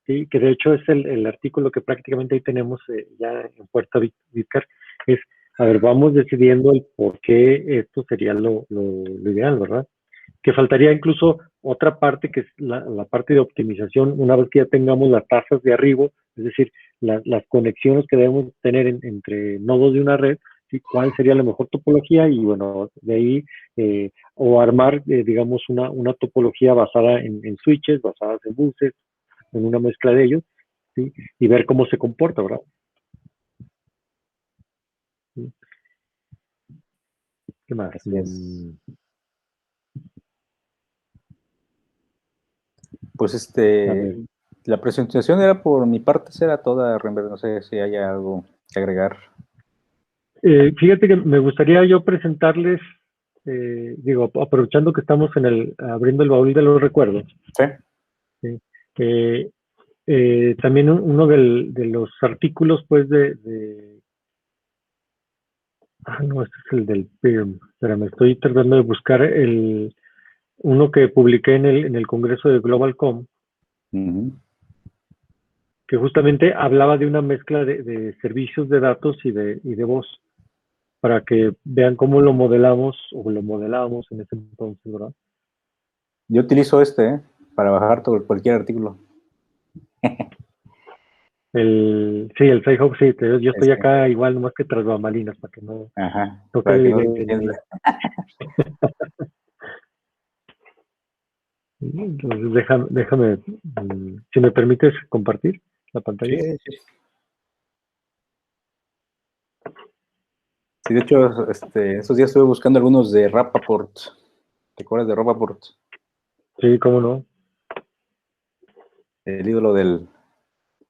¿sí? Que de hecho es el artículo que prácticamente ahí tenemos ya en Puerta Vizcar, es, a ver, vamos decidiendo el por qué esto sería lo ideal, ¿verdad? Que faltaría incluso otra parte que es la parte de optimización, una vez que ya tengamos las tasas de arribo, es decir, las conexiones que debemos tener entre nodos de una red, ¿sí? ¿Cuál sería la mejor topología? Y bueno, de ahí, o armar, digamos, una topología basada en switches, basadas en buses, en una mezcla de ellos, ¿sí? Y ver cómo se comporta, ¿verdad? ¿Sí? ¿Qué más? Así es. Pues A ver. la presentación era por mi parte, será toda, Rembert, no sé si hay algo que agregar. Fíjate que me gustaría yo presentarles, digo, aprovechando que estamos abriendo el baúl de los recuerdos. Sí. ¿Sí? También uno de los artículos, pues, no, este es el del PIRM. Espera, me estoy tratando de buscar uno que publiqué en el Congreso de GlobalCom, que justamente hablaba de una mezcla de servicios de datos y de voz, para que vean cómo lo modelamos, o lo modelábamos en ese entonces, ¿verdad? Yo utilizo para bajar todo, cualquier artículo. Sí, el Sci-Hub, sí, yo estoy acá igual, nomás que tras bambalinas, para que no Para que quede no se evidente. entienda. Entonces, déjame, si me permites compartir la pantalla. Sí. Sí, de hecho, estos días estuve buscando algunos de Rapaport. ¿Te acuerdas de Rapaport? Sí, cómo no. El ídolo del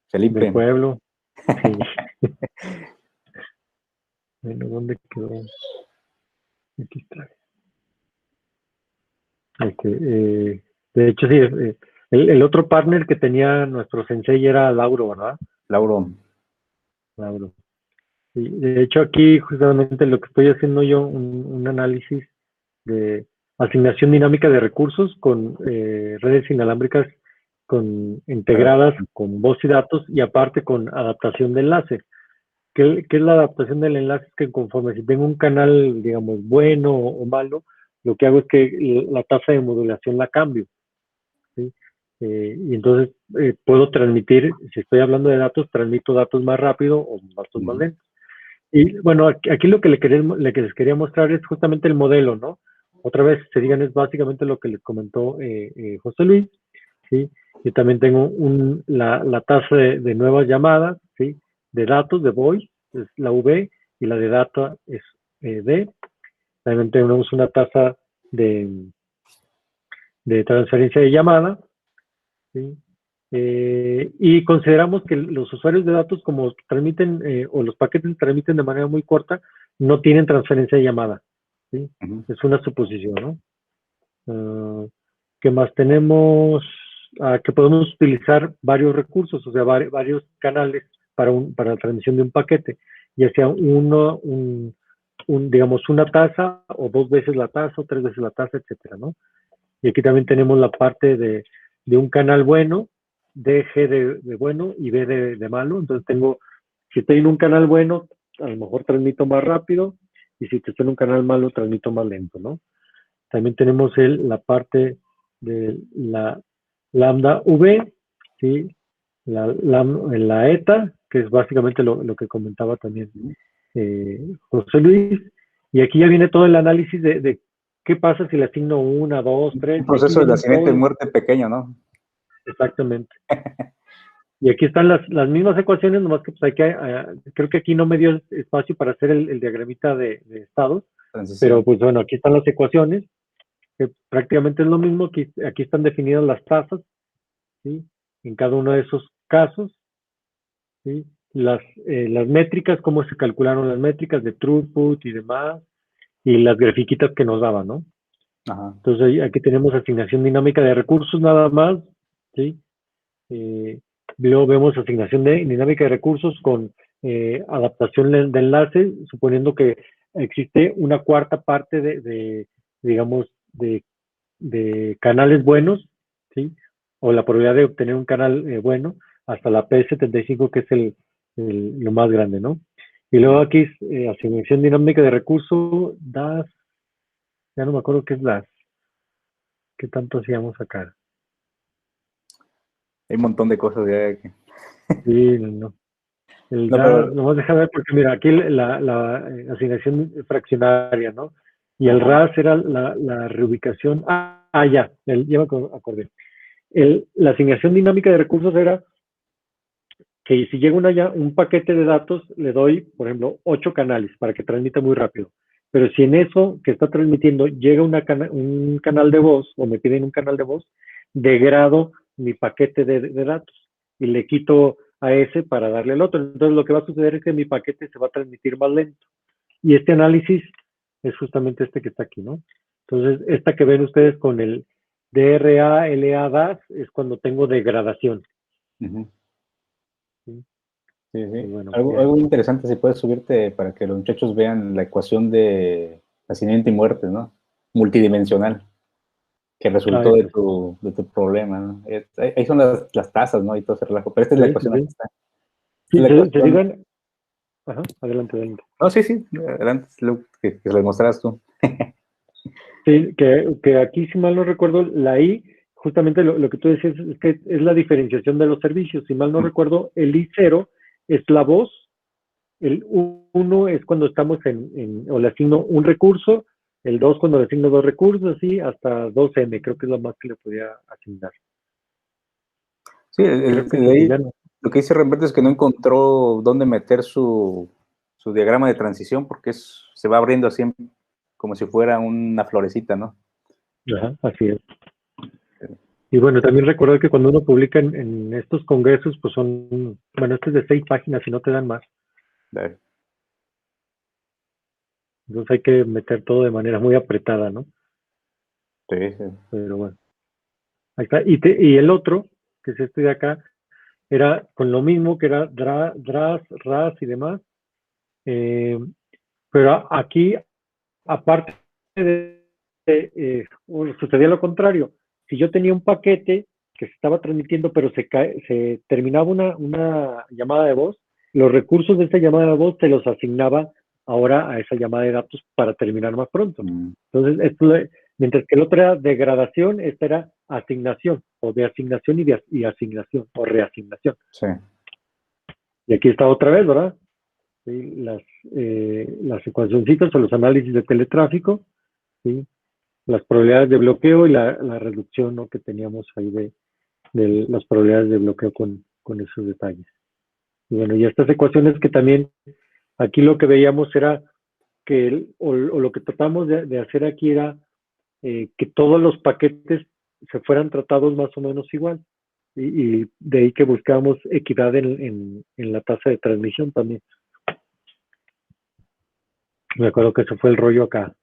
Felipe. Del pueblo. Sí. Bueno, ¿dónde quedó? Aquí está. De hecho, sí, el otro partner que tenía nuestro sensei era Lauro, ¿verdad? Lauro. Lauro. Sí, de hecho, aquí justamente lo que estoy haciendo yo, un análisis de asignación dinámica de recursos con redes inalámbricas integradas con voz y datos, y aparte con adaptación de enlace. ¿Qué es la adaptación del enlace? Es que conforme si tengo un canal, digamos, bueno o malo, lo que hago es que la tasa de modulación la cambio, ¿sí? Y entonces puedo transmitir, si estoy hablando de datos, transmito datos más rápido o datos más lentos. Y bueno, aquí lo que les quería mostrar es justamente el modelo, ¿no? Otra vez, se digan, es básicamente lo que les comentó José Luis, ¿sí? Yo también tengo la tasa de nuevas llamadas, ¿sí? De datos, de voice, es la V y la de data es D. También tenemos una tasa de transferencia de llamada, ¿sí? Y consideramos que los usuarios de datos, como transmiten, o los paquetes transmiten de manera muy corta, no tienen transferencia de llamada, ¿sí? Es una suposición, ¿no? ¿Qué más tenemos? Que podemos utilizar varios recursos, o sea, varios canales para la transmisión de un paquete, ya sea digamos, una tasa, o 2 veces la tasa, o 3 veces la tasa, etcétera, ¿no? Y aquí también tenemos la parte de un canal bueno, D, G de bueno y B de malo. Entonces si estoy en un canal bueno, a lo mejor transmito más rápido, y si estoy en un canal malo, transmito más lento, ¿no? También tenemos la parte de la lambda V, ¿sí? La eta, que es básicamente lo que comentaba también José Luis. Y aquí ya viene todo el análisis de qué pasa si le asigno 1, 2, 3. Un proceso de nacimiento y muerte pequeño, ¿no? Exactamente. Y aquí están las mismas ecuaciones, nomás que pues creo que aquí no me dio espacio para hacer el diagramita de estados, pero pues bueno, aquí están las ecuaciones, que prácticamente es lo mismo. Aquí están definidas las tasas, ¿sí? En cada uno de esos casos, ¿sí? Las métricas, cómo se calcularon las métricas de throughput y demás, y las grafiquitas que nos daban, ¿no? Ajá. Entonces aquí tenemos asignación dinámica de recursos nada más, ¿sí? Luego vemos asignación dinámica de recursos con adaptación de enlace, suponiendo que existe una cuarta parte digamos, de canales buenos, ¿sí? O la probabilidad de obtener un canal bueno, hasta la P75, que es lo más grande, ¿no? Y luego aquí asignación dinámica de recursos, DAS, ya no me acuerdo qué es DAS, qué tanto hacíamos acá. Hay un montón de cosas ya que... Sí, no. El DAS, nomás deja ver, porque mira, aquí la asignación fraccionaria, ¿no? Y el RAS era la reubicación. Ya me acordé. La asignación dinámica de recursos era que si llega un paquete de datos, le doy, por ejemplo, 8 canales para que transmita muy rápido. Pero si en eso que está transmitiendo llega un canal de voz, o me piden un canal de voz, degrado mi paquete de datos y le quito a ese para darle al otro. Entonces lo que va a suceder es que mi paquete se va a transmitir más lento. Y este análisis es justamente este que está aquí, ¿no? Entonces, esta que ven ustedes con el DRA, LA, DAS, es cuando tengo degradación. Sí, sí. Bueno, algo interesante, si puedes subirte para que los muchachos vean la ecuación de nacimiento y muerte, ¿no? Multidimensional, que resultó de tu problema, ¿no? Ahí son las tasas, ¿no? Y todo ese relajo. Pero esta es la ecuación, aquí está. ¿Se digan? Ajá, adelante. No, sí, adelante, que les mostraras tú. Sí, que aquí, si mal no recuerdo, la I, justamente lo que tú decías es que es la diferenciación de los servicios. Si mal no recuerdo, el I0 es la voz, el 1 es cuando estamos o le asigno un recurso, el 2 cuando le asigno 2 recursos, así, hasta 2M, creo que es lo más que le podía asignar. Sí, lo que dice Remberto es que no encontró dónde meter su diagrama de transición, porque se va abriendo así como si fuera una florecita, ¿no? Ajá, así es. Y bueno, también recordar que cuando uno publica en estos congresos, pues este es de 6 páginas y no te dan más. Claro. Entonces hay que meter todo de manera muy apretada, ¿no? Sí. Pero bueno. Ahí está. Y el otro, que es este de acá, era con lo mismo, que era DRAS, RAS y demás. Pero aquí, aparte sucedía lo contrario. Si yo tenía un paquete que se estaba transmitiendo, pero se terminaba una llamada de voz, los recursos de esa llamada de voz se los asignaba ahora a esa llamada de datos para terminar más pronto. Entonces, mientras que el otro era degradación, esta era asignación, o de asignación y asignación, o reasignación. Sí. Y aquí está otra vez, ¿verdad? ¿Sí? Las ecuacioncitas o los análisis de teletráfico, ¿sí? Las probabilidades de bloqueo y la reducción, ¿no?, que teníamos ahí de las probabilidades de bloqueo con esos detalles. Y bueno, y estas ecuaciones que también Aquí lo que veíamos era que, o lo que tratamos de hacer aquí era que todos los paquetes se fueran tratados más o menos igual. Y de ahí que buscábamos equidad en la tasa de transmisión también. Me acuerdo que ese fue el rollo acá.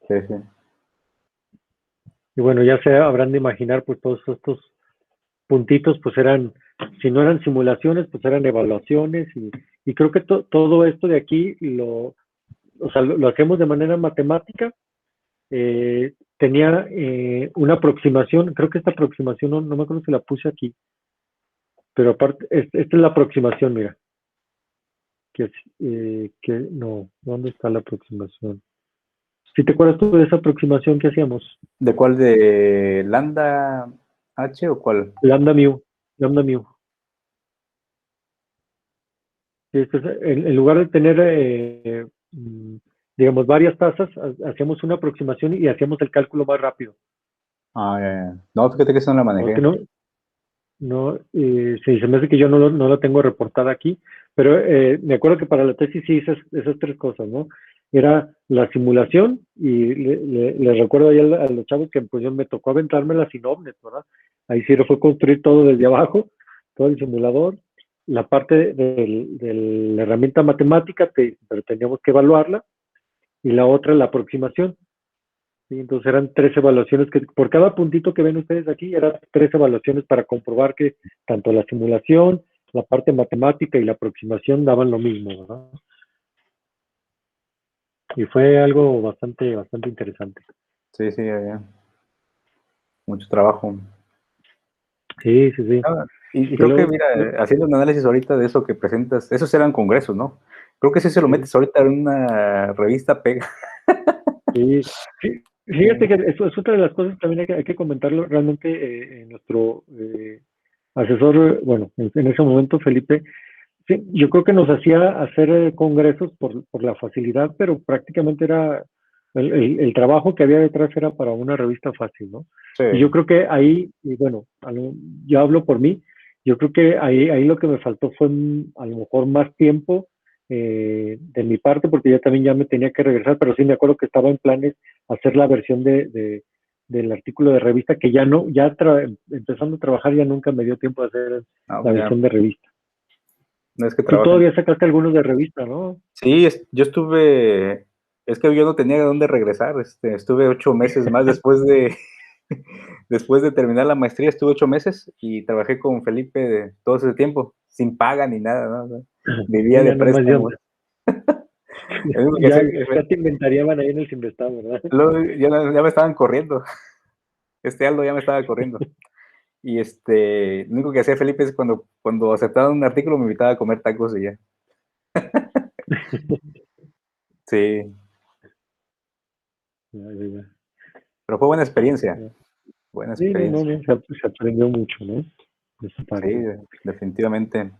Sí, sí. Y bueno, ya se habrán de imaginar, pues todos estos puntitos, pues eran, si no eran simulaciones, pues eran evaluaciones. Y creo que todo esto de aquí lo hacemos de manera matemática. Tenía una aproximación, creo que esta aproximación, no me acuerdo si la puse aquí, pero aparte, esta es la aproximación, mira. No, ¿dónde está la aproximación? ¿Sí te acuerdas tú de esa aproximación que hacíamos? ¿De cuál? ¿De lambda H o cuál? Lambda mu. Sí, en lugar de tener, digamos, varias tasas, hacíamos una aproximación y hacíamos el cálculo más rápido. Ah, ya. No, fíjate que eso no la manejé. Sí, se me hace que yo no la tengo reportada aquí, pero me acuerdo que para la tesis sí hice esas tres cosas, ¿no? Era la simulación y le recuerdo ahí a los chavos que pues yo me tocó aventármela sin ovnes, ¿verdad? Ahí sí fue construir todo desde abajo, todo el simulador, la parte de la herramienta matemática, pero teníamos que evaluarla, y la otra la aproximación. ¿Sí? Entonces eran 3 evaluaciones que por cada puntito que ven ustedes aquí eran 3 evaluaciones para comprobar que tanto la simulación, la parte matemática y la aproximación daban lo mismo, ¿verdad? Y fue algo bastante interesante. Sí, sí, ya. Mucho trabajo. Sí. Y creo que, mira, haciendo un análisis ahorita de eso que presentas, esos eran congresos, ¿no? Creo que si se lo metes ahorita en una revista, pega. Sí. Fíjate que eso es otra de las cosas que también hay que comentarlo. Realmente nuestro asesor, bueno, en ese momento, Felipe, sí, yo creo que nos hacía hacer congresos por la facilidad, pero prácticamente era el trabajo que había detrás era para una revista fácil, ¿no? Sí. Y yo creo que ahí, y bueno, yo hablo por mí, yo creo que ahí lo que me faltó fue a lo mejor más tiempo de mi parte, porque yo también ya me tenía que regresar, pero sí me acuerdo que estaba en planes hacer la versión del artículo de revista, que ya no, empezando a trabajar ya nunca me dio tiempo de hacer la versión de revista. No es que Tú todavía sacaste algunos de revista, ¿no? Sí, yo estuve, es que yo no tenía de dónde regresar, estuve 8 meses más después de terminar la maestría, estuve 8 meses y trabajé con Felipe todo ese tiempo, sin paga ni nada, ¿no? Vivía de préstamo. Ya te inventarían ahí en el Sinvestado, ¿verdad? Ya me estaban corriendo, Aldo ya me estaba corriendo. Y lo único que hacía Felipe es cuando aceptaba un artículo me invitaba a comer tacos y ya. Sí. Ya. Pero fue buena experiencia. Buena Sí, experiencia. se aprendió mucho, ¿no? Sí, definitivamente.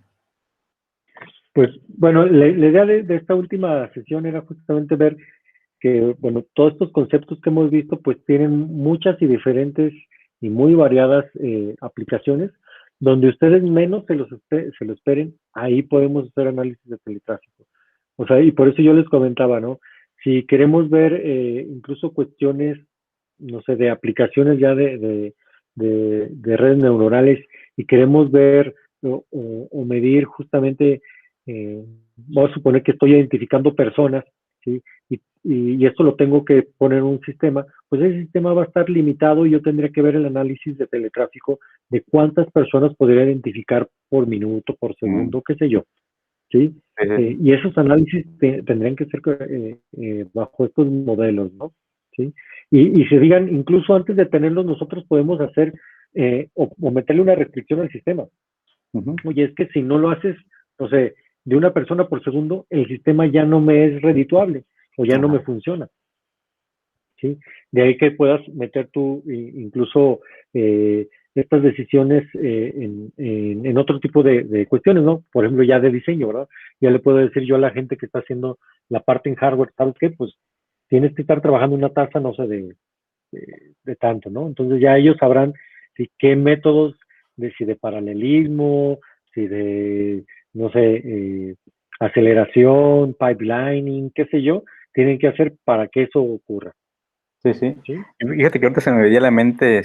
Pues bueno, la idea de esta última sesión era justamente ver que, bueno, todos estos conceptos que hemos visto pues tienen muchas y diferentes y muy variadas aplicaciones. Donde ustedes menos se lo esperen, ahí podemos hacer análisis de teletráfico. O sea, y por eso yo les comentaba, ¿no? Si queremos ver incluso cuestiones, no sé, de aplicaciones ya de redes neuronales y queremos ver o medir justamente, vamos a suponer que estoy identificando personas, ¿sí? Y esto lo tengo que poner en un sistema, pues ese sistema va a estar limitado y yo tendría que ver el análisis de teletráfico de cuántas personas podría identificar por minuto, por segundo, qué sé yo. ¿Sí? Y esos análisis tendrían que ser bajo estos modelos, ¿no? ¿Sí? Y se digan, incluso antes de tenerlos, nosotros podemos hacer o meterle una restricción al sistema. Oye, es que si no lo haces, no sé, de una persona por segundo, el sistema ya no me es redituable o ya no me funciona. ¿Sí? De ahí que puedas meter tú incluso estas decisiones en otro tipo de cuestiones, ¿no? Por ejemplo, ya de diseño, ¿verdad? Ya le puedo decir yo a la gente que está haciendo la parte en hardware, ¿sabes qué? Pues tienes que estar trabajando una tasa, no sé, de tanto, ¿no? Entonces ya ellos sabrán si qué métodos, si de paralelismo, si de, no sé, aceleración, pipelining, qué sé yo, tienen que hacer para que eso ocurra. Sí, sí. ¿Sí? Y fíjate que ahorita se me veía a la mente,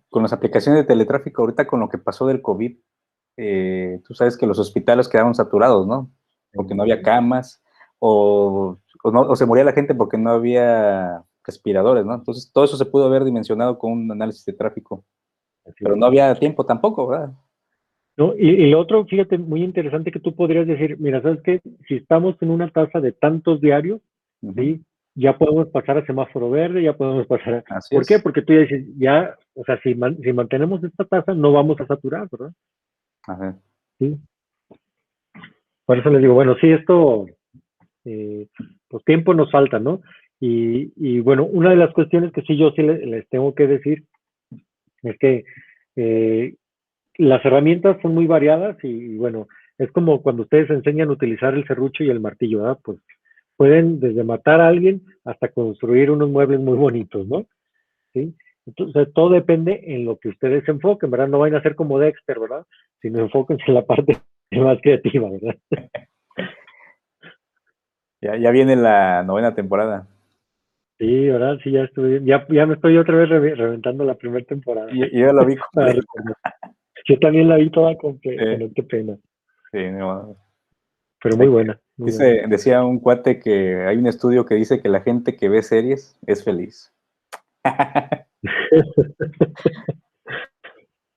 con las aplicaciones de teletráfico, ahorita con lo que pasó del COVID, tú sabes que los hospitales quedaron saturados, ¿no? Porque no había camas, o se moría la gente porque no había respiradores, ¿no? Entonces, todo eso se pudo haber dimensionado con un análisis de tráfico, Así pero es. no había tiempo tampoco, ¿verdad? ¿No? Y lo otro, fíjate, muy interesante que tú podrías decir, mira, ¿sabes qué? Si estamos en una tasa de tantos diarios, ¿sí? Ya podemos pasar a semáforo verde, ya podemos pasar a... Así ¿Por qué? es. Porque tú ya dices, ya, o sea, si mantenemos esta tasa, no vamos a saturar, ¿verdad? Ajá. Sí. Por eso les digo, bueno, sí, esto, pues tiempo nos falta, ¿no? Y bueno, una de las cuestiones que sí yo sí les tengo que decir es que las herramientas son muy variadas y bueno, es como cuando ustedes enseñan a utilizar el serrucho y el martillo, ¿verdad? Pues pueden desde matar a alguien hasta construir unos muebles muy bonitos, ¿no? ¿Sí? Entonces, todo depende en lo que ustedes se enfoquen, ¿verdad? No vayan a ser como Dexter, ¿verdad? Sino enfóquense en la parte más creativa, ¿verdad? Ya viene la 9ª temporada. Sí, ¿verdad? Sí, ya estoy, ya me estoy otra vez reventando la primera temporada. Y yo la vi Para completa. recordar. Yo también la vi toda completa, Sí, no qué pena. sí, no. Pero muy buena, muy buena. Decía un cuate que hay un estudio que dice que la gente que ve series es feliz.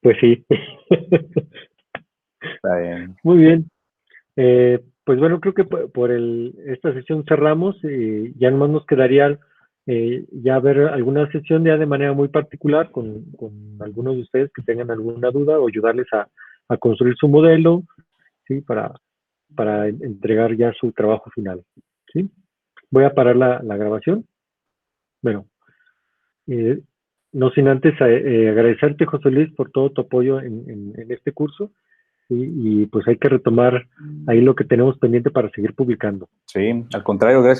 Pues sí. Está bien. Muy bien. Pues bueno, creo que por esta sesión cerramos. Ya nomás nos quedaría ya ver alguna sesión ya de manera muy particular con algunos de ustedes que tengan alguna duda o ayudarles a construir su modelo, ¿sí? Para entregar ya su trabajo final, ¿sí? Voy a parar la grabación. Bueno, eh, no sin antes agradecerte, José Luis, por todo tu apoyo en este curso. Y pues hay que retomar ahí lo que tenemos pendiente para seguir publicando. Sí, al contrario, gracias